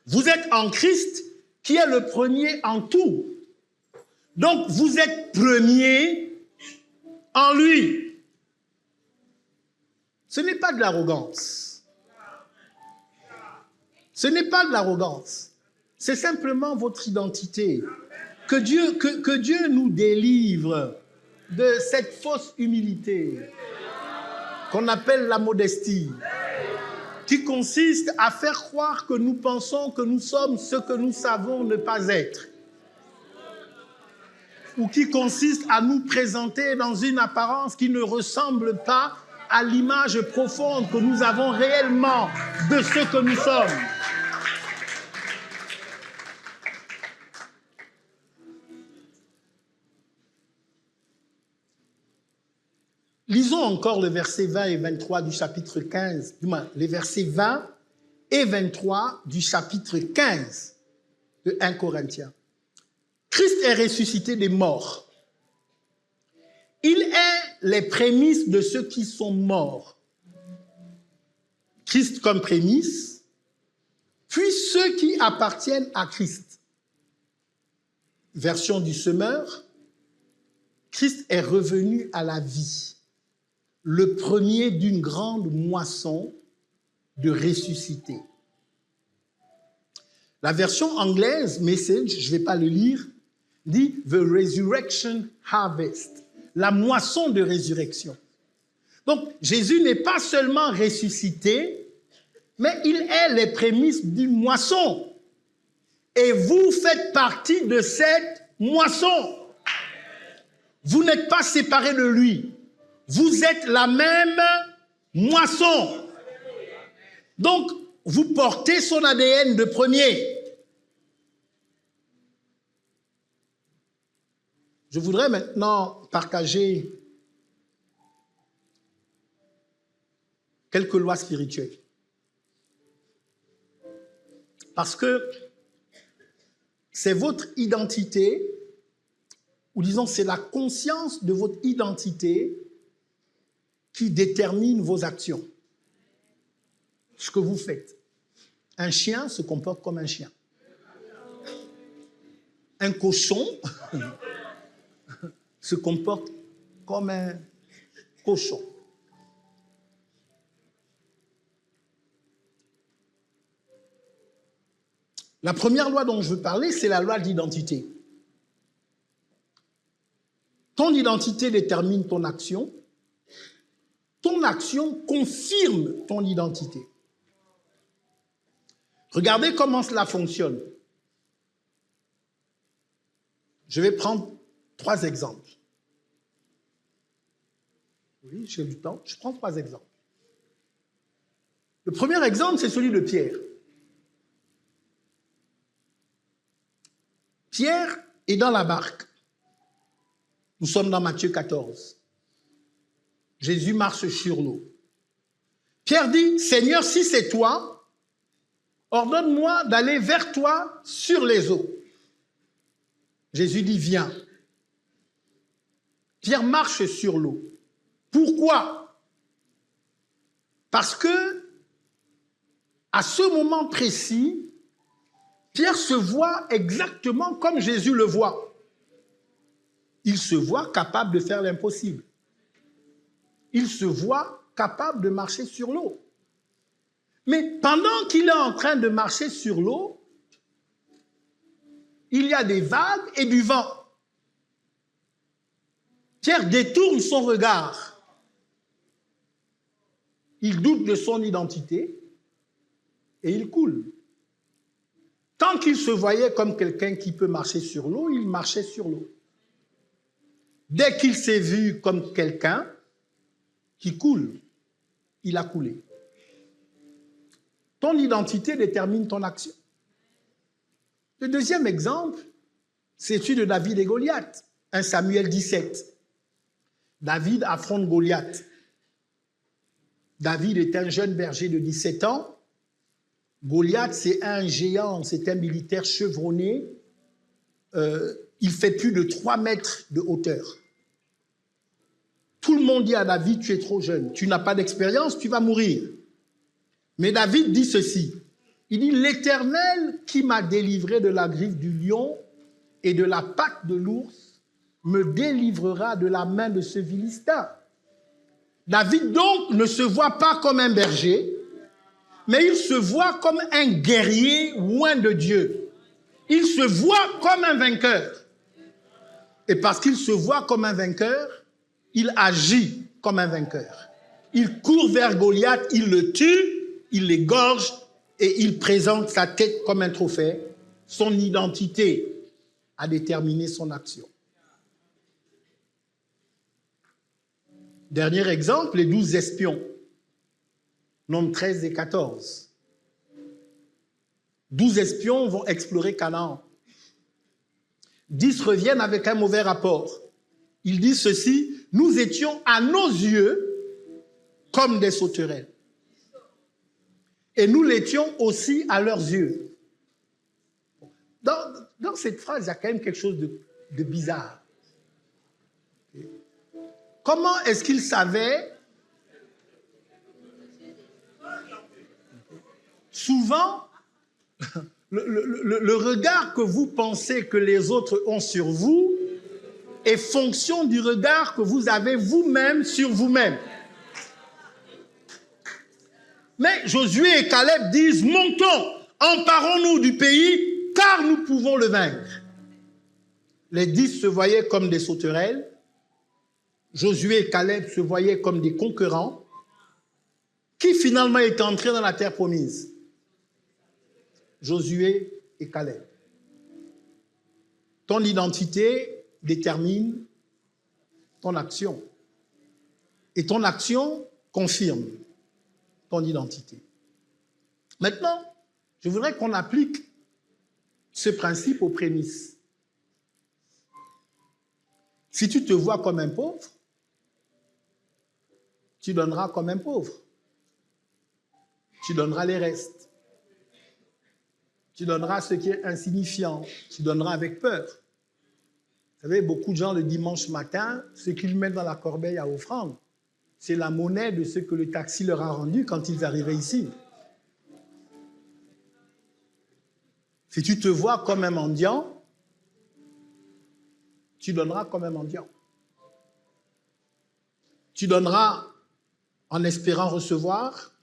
Vous êtes en Christ qui est le premier en tout. Donc vous êtes premier en lui. Ce n'est pas de l'arrogance. Ce n'est pas de l'arrogance. C'est simplement votre identité. Que Dieu nous délivre de cette fausse humilité qu'on appelle la modestie. qui consiste à faire croire que nous pensons que nous sommes ce que nous savons ne pas être, ou qui consiste à nous présenter dans une apparence qui ne ressemble pas à l'image profonde que nous avons réellement de ce que nous sommes. Lisons encore le verset 20 et 23 du chapitre 15, du moins les versets 20 et 23 du chapitre 15 de 1 Corinthiens. Christ est ressuscité des morts. Il est les prémices de ceux qui sont morts. Christ comme prémisse, puis ceux qui appartiennent à Christ. Version du semeur, Christ est revenu à la vie, le premier d'une grande moisson de ressuscités. La version anglaise, Message, je ne vais pas le lire, dit « The Resurrection Harvest », la moisson de résurrection. Donc, Jésus n'est pas seulement ressuscité, mais il est les prémices d'une moisson. Et vous faites partie de cette moisson. Vous n'êtes pas séparés de lui. Vous êtes la même moisson. Donc, vous portez son ADN de premier. Je voudrais maintenant partager quelques lois spirituelles. Parce que c'est votre identité, ou disons c'est la conscience de votre identité qui détermine vos actions. Ce que vous faites. Un chien se comporte comme un chien. Un cochon se comporte comme un cochon. La première loi dont je veux parler, c'est la loi d'identité. Ton identité détermine ton action. Ton action confirme ton identité. Regardez comment cela fonctionne. Je vais prendre 3 exemples. Oui, j'ai du temps. Je prends 3 exemples. Le premier exemple, c'est celui de Pierre. Pierre est dans la barque. Nous sommes dans Matthieu 14. Jésus marche sur l'eau. Pierre dit, « Seigneur, si c'est toi, ordonne-moi d'aller vers toi sur les eaux. » Jésus dit, « Viens. » Pierre marche sur l'eau. Pourquoi? Parce que, à ce moment précis, Pierre se voit exactement comme Jésus le voit. Il se voit capable de faire l'impossible. Il se voit capable de marcher sur l'eau. Mais pendant qu'il est en train de marcher sur l'eau, il y a des vagues et du vent. Pierre détourne son regard. Il doute de son identité et il coule. Tant qu'il se voyait comme quelqu'un qui peut marcher sur l'eau, il marchait sur l'eau. Dès qu'il s'est vu comme quelqu'un qui coule, il a coulé. Ton identité détermine ton action. Le deuxième exemple, c'est celui de David et Goliath, 1 Samuel 17. David affronte Goliath. David est un jeune berger de 17 ans. Goliath, c'est un géant, c'est un militaire chevronné. Il fait plus de 3 mètres de hauteur. Tout le monde dit à David, tu es trop jeune, tu n'as pas d'expérience, tu vas mourir. Mais David dit ceci, il dit, l'Éternel qui m'a délivré de la griffe du lion et de la patte de l'ours me délivrera de la main de ce Philistin. David donc ne se voit pas comme un berger, mais il se voit comme un guerrier loin de Dieu. Il se voit comme un vainqueur. Et parce qu'il se voit comme un vainqueur, il agit comme un vainqueur. Il court vers Goliath, il le tue, il l'égorge et il présente sa tête comme un trophée. Son identité a déterminé son action. Dernier exemple, les 12 espions, nombres 13 et 14. 12 espions vont explorer Canaan. 10 reviennent avec un mauvais rapport. Ils disent ceci: nous étions à nos yeux comme des sauterelles. Et nous l'étions aussi à leurs yeux. Dans cette phrase, il y a quand même quelque chose de bizarre. Comment est-ce qu'ils savaient? Souvent, le regard que vous pensez que les autres ont sur vous est fonction du regard que vous avez vous-même sur vous-même. Mais Josué et Caleb disent: montons, emparons-nous du pays, car nous pouvons le vaincre. Les 10 se voyaient comme des sauterelles. Josué et Caleb se voyaient comme des concurrents qui finalement étaient entrés dans la terre promise. Josué et Caleb. Ton identité détermine ton action. Et ton action confirme ton identité. Maintenant, je voudrais qu'on applique ce principe aux prémices. Si tu te vois comme un pauvre, tu donneras comme un pauvre. Tu donneras les restes. Tu donneras ce qui est insignifiant. Tu donneras avec peur. Vous savez, beaucoup de gens, le dimanche matin, ce qu'ils mettent dans la corbeille à offrande, c'est la monnaie de ce que le taxi leur a rendu quand ils arrivaient ici. Si tu te vois comme un mendiant, tu donneras comme un mendiant. Tu donneras en espérant recevoir.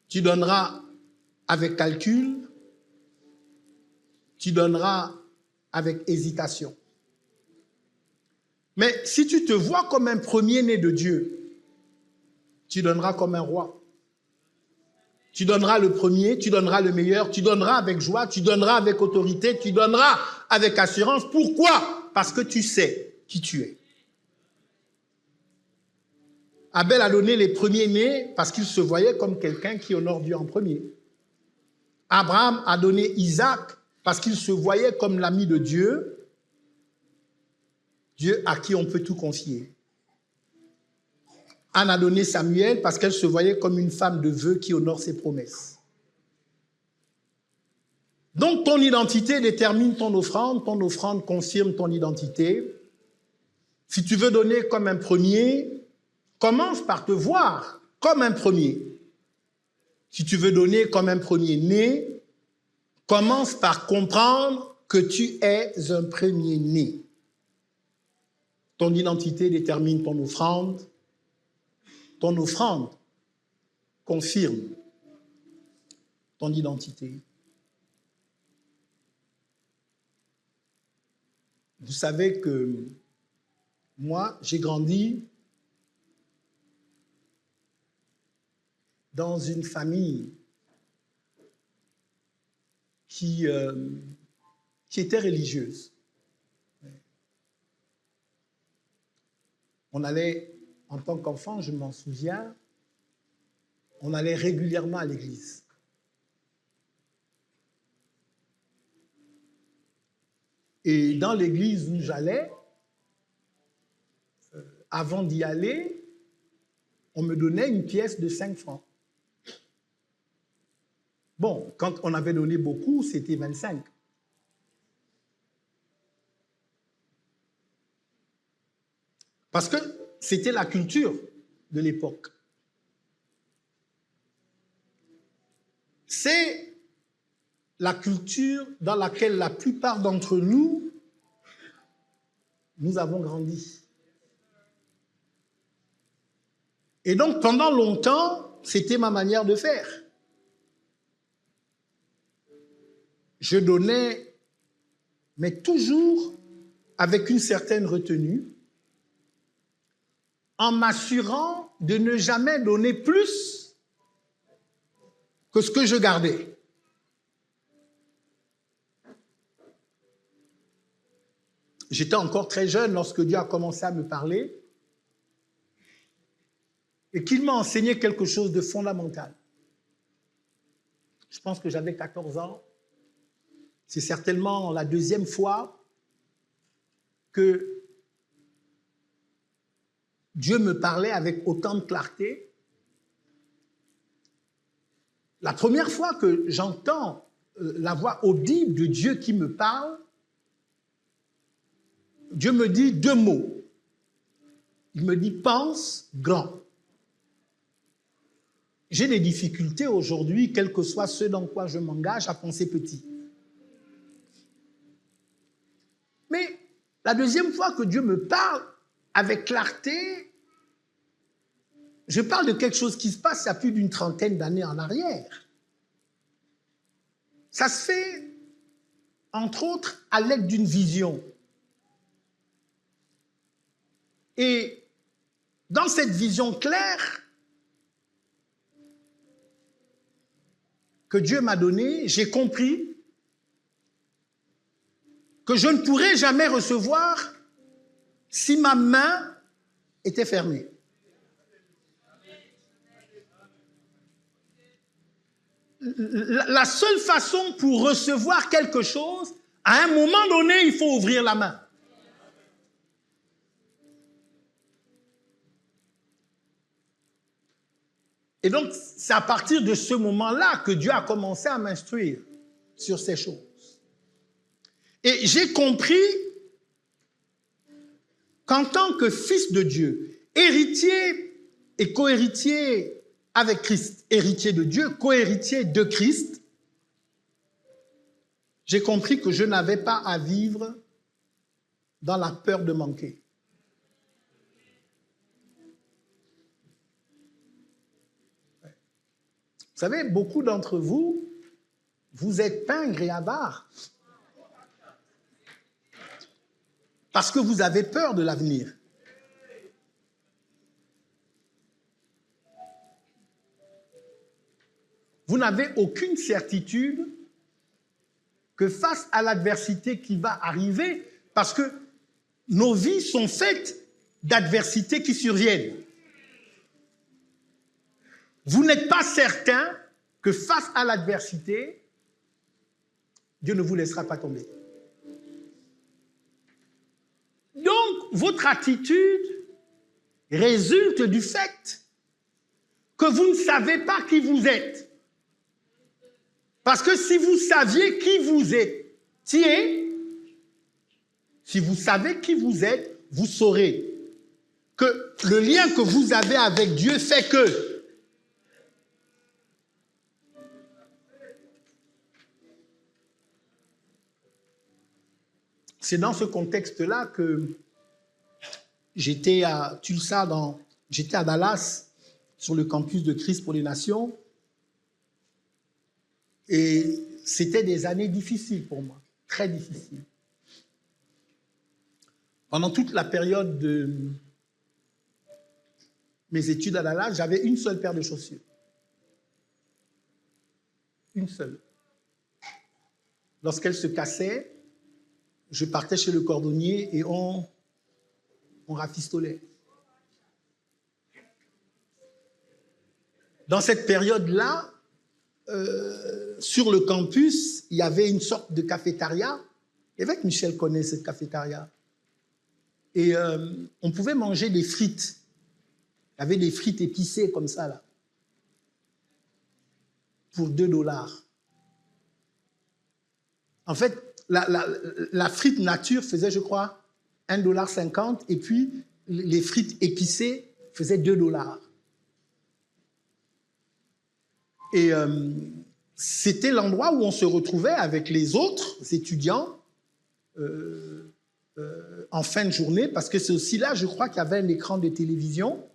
Tu donneras avec calcul. Tu donneras avec hésitation. Mais si tu te vois comme un premier-né de Dieu, tu donneras comme un roi. Tu donneras le premier, tu donneras le meilleur, tu donneras avec joie, tu donneras avec autorité, tu donneras avec assurance. Pourquoi? Parce que tu sais qui tu es. Abel a donné les premiers-nés parce qu'il se voyait comme quelqu'un qui honore Dieu en premier. Abraham a donné Isaac parce qu'il se voyait comme l'ami de Dieu, Dieu à qui on peut tout confier. Anne a donné Samuel parce qu'elle se voyait comme une femme de vœu qui honore ses promesses. Donc ton identité détermine ton offrande confirme ton identité. Si tu veux donner comme un premier, commence par te voir comme un premier. Si tu veux donner comme un premier-né, commence par comprendre que tu es un premier-né. Ton identité détermine ton offrande. Ton offrande confirme ton identité. Vous savez que moi, j'ai grandi dans une famille qui était religieuse. On allait, en tant qu'enfant, je m'en souviens, on allait régulièrement à l'église. Et dans l'église où j'allais, avant d'y aller, on me donnait une pièce de 5 francs. Bon, quand on avait donné beaucoup, c'était 25. Parce que c'était la culture de l'époque. C'est la culture dans laquelle la plupart d'entre nous avons grandi. Et donc, pendant longtemps, c'était ma manière de faire. Je donnais, mais toujours avec une certaine retenue, en m'assurant de ne jamais donner plus que ce que je gardais. J'étais encore très jeune lorsque Dieu a commencé à me parler et qu'il m'a enseigné quelque chose de fondamental. Je pense que j'avais 14 ans. C'est certainement la deuxième fois que Dieu me parlait avec autant de clarté. La première fois que j'entends la voix audible de Dieu qui me parle, Dieu me dit 2 mots. Il me dit « pense grand ». J'ai des difficultés aujourd'hui, quel que soit ce dans quoi je m'engage, à penser petit. Mais la deuxième fois que Dieu me parle avec clarté, je parle de quelque chose qui se passe il y a plus d'une trentaine d'années en arrière. Ça se fait, entre autres, à l'aide d'une vision. Et dans cette vision claire que Dieu m'a donnée, j'ai compris que je ne pourrais jamais recevoir si ma main était fermée. La seule façon pour recevoir quelque chose, à un moment donné, il faut ouvrir la main. Et donc, c'est à partir de ce moment-là que Dieu a commencé à m'instruire sur ces choses. Et j'ai compris qu'en tant que fils de Dieu, héritier et co-héritier avec Christ, héritier de Dieu, co-héritier de Christ, j'ai compris que je n'avais pas à vivre dans la peur de manquer. Vous savez, beaucoup d'entre vous, vous êtes pingres et avares parce que vous avez peur de l'avenir. Vous n'avez aucune certitude que face à l'adversité qui va arriver, parce que nos vies sont faites d'adversités qui surviennent. Vous n'êtes pas certain que face à l'adversité, Dieu ne vous laissera pas tomber. Donc, votre attitude résulte du fait que vous ne savez pas qui vous êtes. Parce que si vous saviez qui vous étiez, si vous savez qui vous êtes, vous saurez que le lien que vous avez avec Dieu fait que c'est dans ce contexte-là que j'étais à Tulsa, j'étais à Dallas, sur le campus de Christ pour les Nations. Et c'était des années difficiles pour moi, très difficiles. Pendant toute la période de mes études à Dallas, j'avais une seule paire de chaussures. Une seule. Lorsqu'elle se cassait, je partais chez le cordonnier et on rafistolait. Dans cette période-là, sur le campus, il y avait une sorte de cafétéria. L'évêque Michel connaît cette cafétéria. Et on pouvait manger des frites. Il y avait des frites épicées comme ça, là. Pour $2. En fait, la frite nature faisait, je crois, $1,50 et puis les frites épicées faisaient $2. Et c'était l'endroit où on se retrouvait avec les autres étudiants en fin de journée, parce que c'est aussi là, je crois, qu'il y avait un écran de télévision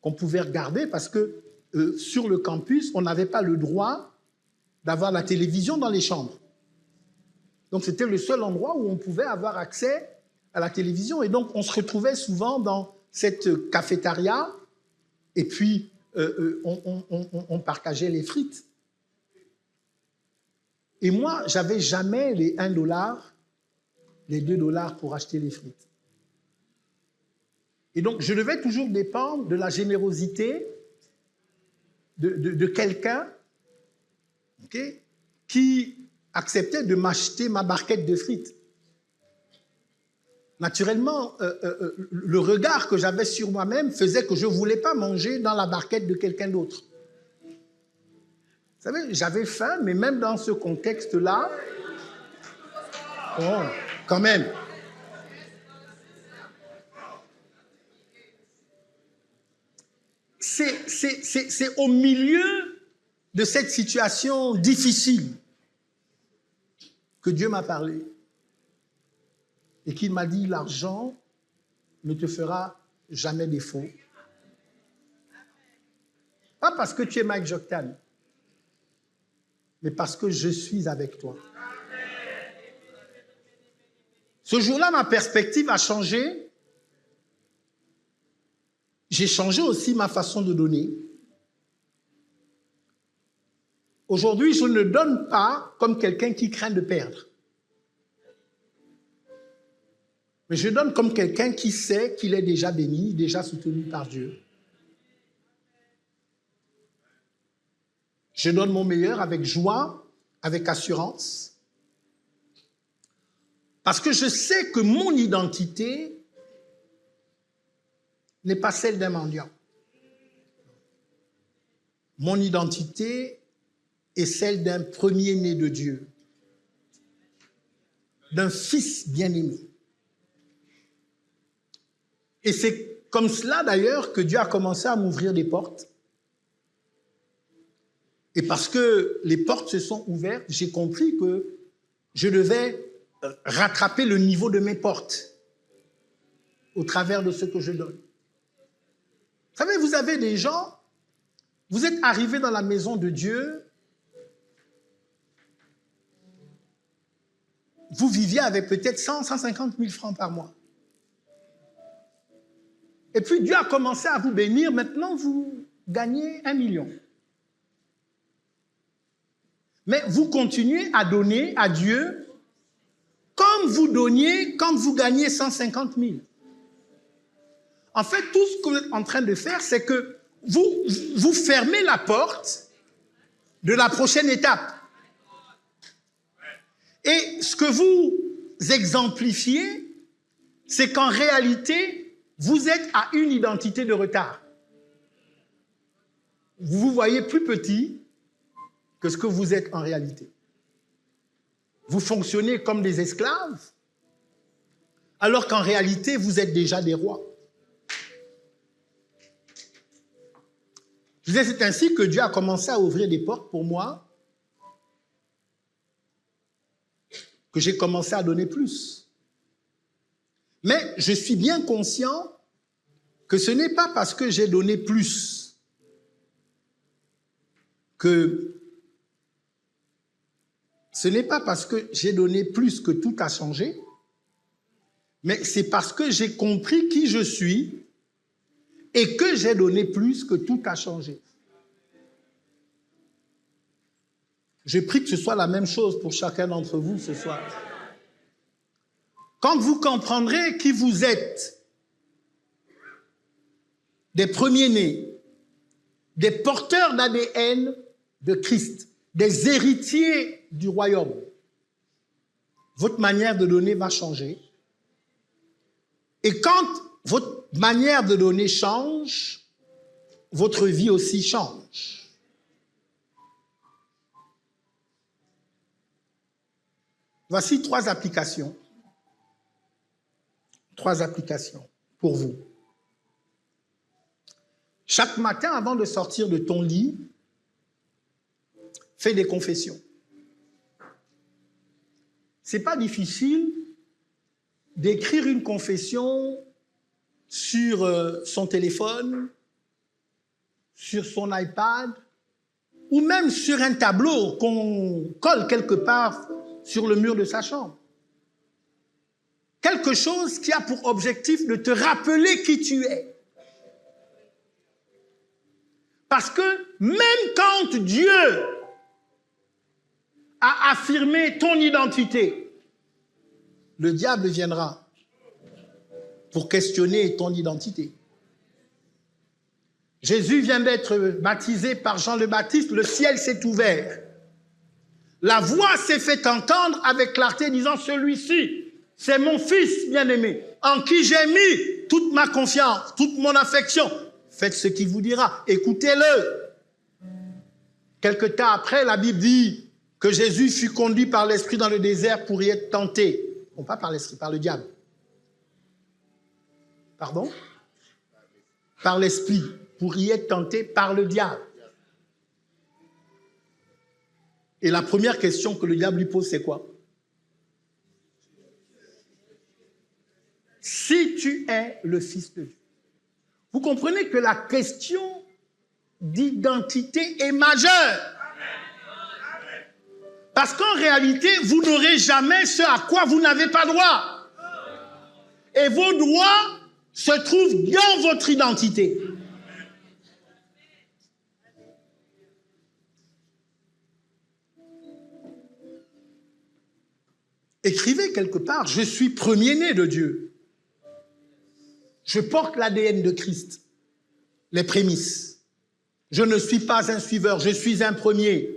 qu'on pouvait regarder, parce que sur le campus, on n'avait pas le droit d'avoir la télévision dans les chambres. Donc, c'était le seul endroit où on pouvait avoir accès à la télévision. Et donc, on se retrouvait souvent dans cette cafétéria et puis on partageait les frites. Et moi, j'avais jamais les 1 dollar, les 2 dollars pour acheter les frites. Et donc, je devais toujours dépendre de la générosité de quelqu'un, okay, qui acceptait de m'acheter ma barquette de frites. Naturellement, le regard que j'avais sur moi-même faisait que je ne voulais pas manger dans la barquette de quelqu'un d'autre. Vous savez, j'avais faim, mais même dans ce contexte-là, oh, quand même. C'est au milieu de cette situation difficile que Dieu m'a parlé et qu'il m'a dit, l'argent ne te fera jamais défaut. Pas parce que tu es Mike Joktan, mais parce que je suis avec toi. Ce jour-là, ma perspective a changé. J'ai changé aussi ma façon de donner. Aujourd'hui, je ne donne pas comme quelqu'un qui craint de perdre. Mais je donne comme quelqu'un qui sait qu'il est déjà béni, déjà soutenu par Dieu. Je donne mon meilleur avec joie, avec assurance. Parce que je sais que mon identité n'est pas celle d'un mendiant. Mon identité est celle d'un premier-né de Dieu, d'un fils bien-aimé. Et c'est comme cela d'ailleurs que Dieu a commencé à m'ouvrir des portes. Et parce que les portes se sont ouvertes, j'ai compris que je devais rattraper le niveau de mes portes au travers de ce que je donne. Vous savez, vous avez des gens, vous êtes arrivés dans la maison de Dieu, vous viviez avec peut-être 100, 150 000 francs par mois. Et puis Dieu a commencé à vous bénir, maintenant vous gagnez 1 million. Mais vous continuez à donner à Dieu comme vous donniez quand vous gagnez 150 000. En fait, tout ce que vous êtes en train de faire, c'est que vous fermez la porte de la prochaine étape. Et ce que vous exemplifiez, c'est qu'en réalité, vous êtes à une identité de retard. Vous vous voyez plus petit que ce que vous êtes en réalité. Vous fonctionnez comme des esclaves, alors qu'en réalité, vous êtes déjà des rois. Je disais, c'est ainsi que Dieu a commencé à ouvrir des portes pour moi, que j'ai commencé à donner plus. Mais je suis bien conscient que ce n'est pas parce que j'ai donné plus que tout a changé, mais c'est parce que j'ai compris qui je suis et que j'ai donné plus que tout a changé. Je prie que ce soit la même chose pour chacun d'entre vous ce soir. Quand vous comprendrez qui vous êtes, des premiers-nés, des porteurs d'ADN de Christ, des héritiers du royaume, votre manière de donner va changer. Et quand votre manière de donner change, votre vie aussi change. Voici 3 applications. 3 applications pour vous. Chaque matin, avant de sortir de ton lit, fais des confessions. Ce n'est pas difficile d'écrire une confession sur son téléphone, sur son iPad, ou même sur un tableau qu'on colle quelque part sur le mur de sa chambre. Quelque chose qui a pour objectif de te rappeler qui tu es. Parce que même quand Dieu à affirmer ton identité, le diable viendra pour questionner ton identité. Jésus vient d'être baptisé par Jean le Baptiste, le ciel s'est ouvert. La voix s'est fait entendre avec clarté disant, celui-ci, c'est mon fils bien-aimé, en qui j'ai mis toute ma confiance, toute mon affection. Faites ce qu'il vous dira, écoutez-le. Quelque temps après, la Bible dit que Jésus fut conduit par l'Esprit dans le désert pour y être tenté. Non, pas par l'Esprit, par le diable. Pardon? Par l'Esprit, pour y être tenté par le diable. Et la première question que le diable lui pose, c'est quoi? Si tu es le Fils de Dieu. Vous comprenez que la question d'identité est majeure. Parce qu'en réalité, vous n'aurez jamais ce à quoi vous n'avez pas droit. Et vos droits se trouvent dans votre identité. Écrivez quelque part, je suis premier-né de Dieu. Je porte l'ADN de Christ, les prémices. Je ne suis pas un suiveur, je suis un premier.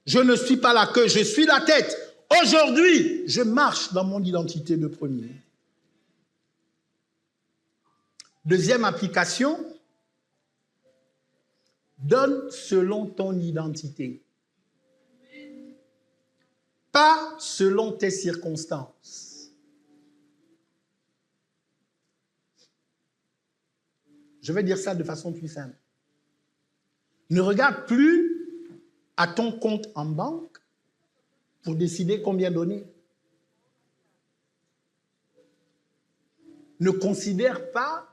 Je ne suis pas la queue, je suis la tête. Aujourd'hui, je marche dans mon identité de premier. Deuxième application, donne selon ton identité. Pas selon tes circonstances. Je vais dire ça de façon plus simple. Ne regarde plus à ton compte en banque pour décider combien donner. Ne considère pas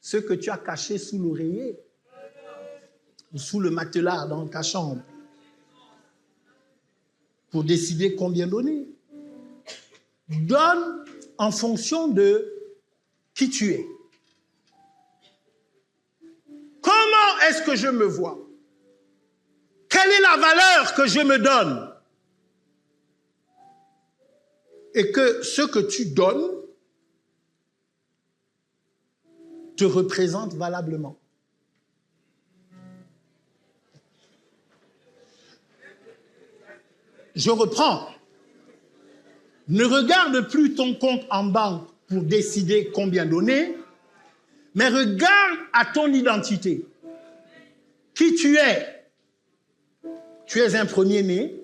ce que tu as caché sous l'oreiller ou sous le matelas dans ta chambre pour décider combien donner. Donne en fonction de qui tu es. Comment est-ce que je me vois? Quelle est la valeur que je me donne? Et que ce que tu donnes te représente valablement. Je reprends. Ne regarde plus ton compte en banque pour décider combien donner, mais regarde à ton identité. Qui tu es? Tu es un premier-né,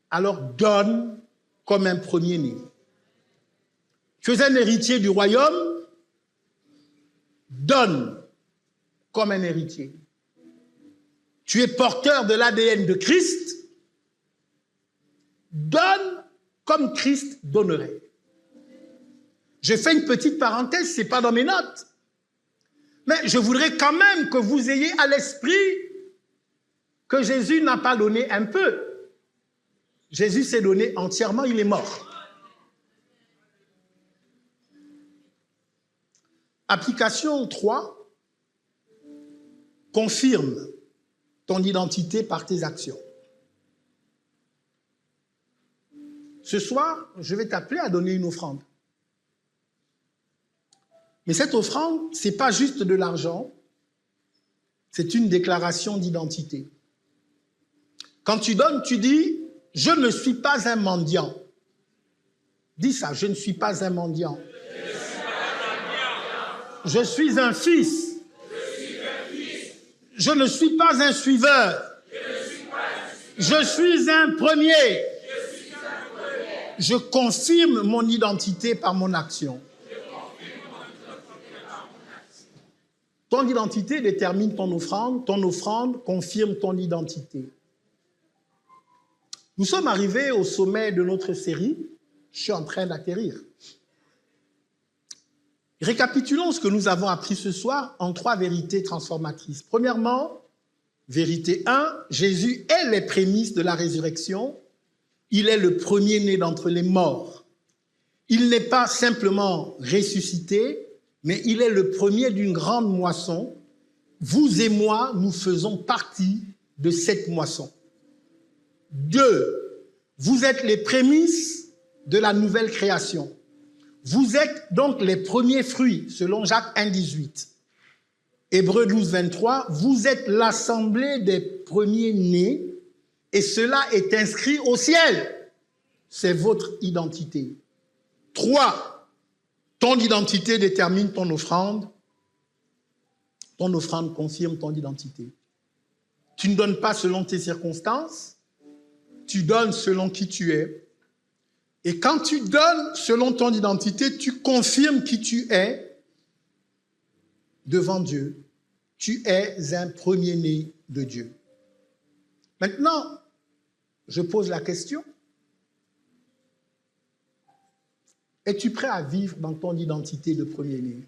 alors donne comme un premier-né. Tu es un héritier du royaume, donne comme un héritier. Tu es porteur de l'ADN de Christ, donne comme Christ donnerait. Je fais une petite parenthèse, ce n'est pas dans mes notes. Mais je voudrais quand même que vous ayez à l'esprit que Jésus n'a pas donné un peu. Jésus s'est donné entièrement, il est mort. Application 3, confirme ton identité par tes actions. Ce soir, je vais t'appeler à donner une offrande. Mais cette offrande, ce n'est pas juste de l'argent, c'est une déclaration d'identité. Quand tu donnes, tu dis, je ne suis pas un mendiant. Dis ça, je ne suis pas un mendiant. Je suis un fils. Je ne suis pas un suiveur. Je suis un premier. Je confirme mon identité par mon action. Ton identité détermine ton offrande confirme ton identité. Nous sommes arrivés au sommet de notre série. Je suis en train d'atterrir. Récapitulons ce que nous avons appris ce soir en 3 vérités transformatrices. Premièrement, vérité 1, Jésus est les prémices de la résurrection. Il est le premier-né d'entre les morts. Il n'est pas simplement ressuscité, mais il est le premier d'une grande moisson. Vous et moi, nous faisons partie de cette moisson. 2. Vous êtes les prémices de la nouvelle création. Vous êtes donc les premiers fruits, selon Jacques 1, 18. Hébreux 12, 23. Vous êtes l'assemblée des premiers-nés et cela est inscrit au ciel. C'est votre identité. 3. Ton identité détermine ton offrande. Ton offrande confirme ton identité. Tu ne donnes pas selon tes circonstances, tu donnes selon qui tu es. Et quand tu donnes selon ton identité, tu confirmes qui tu es devant Dieu. Tu es un premier-né de Dieu. Maintenant, je pose la question. Es-tu prêt à vivre dans ton identité de premier-né?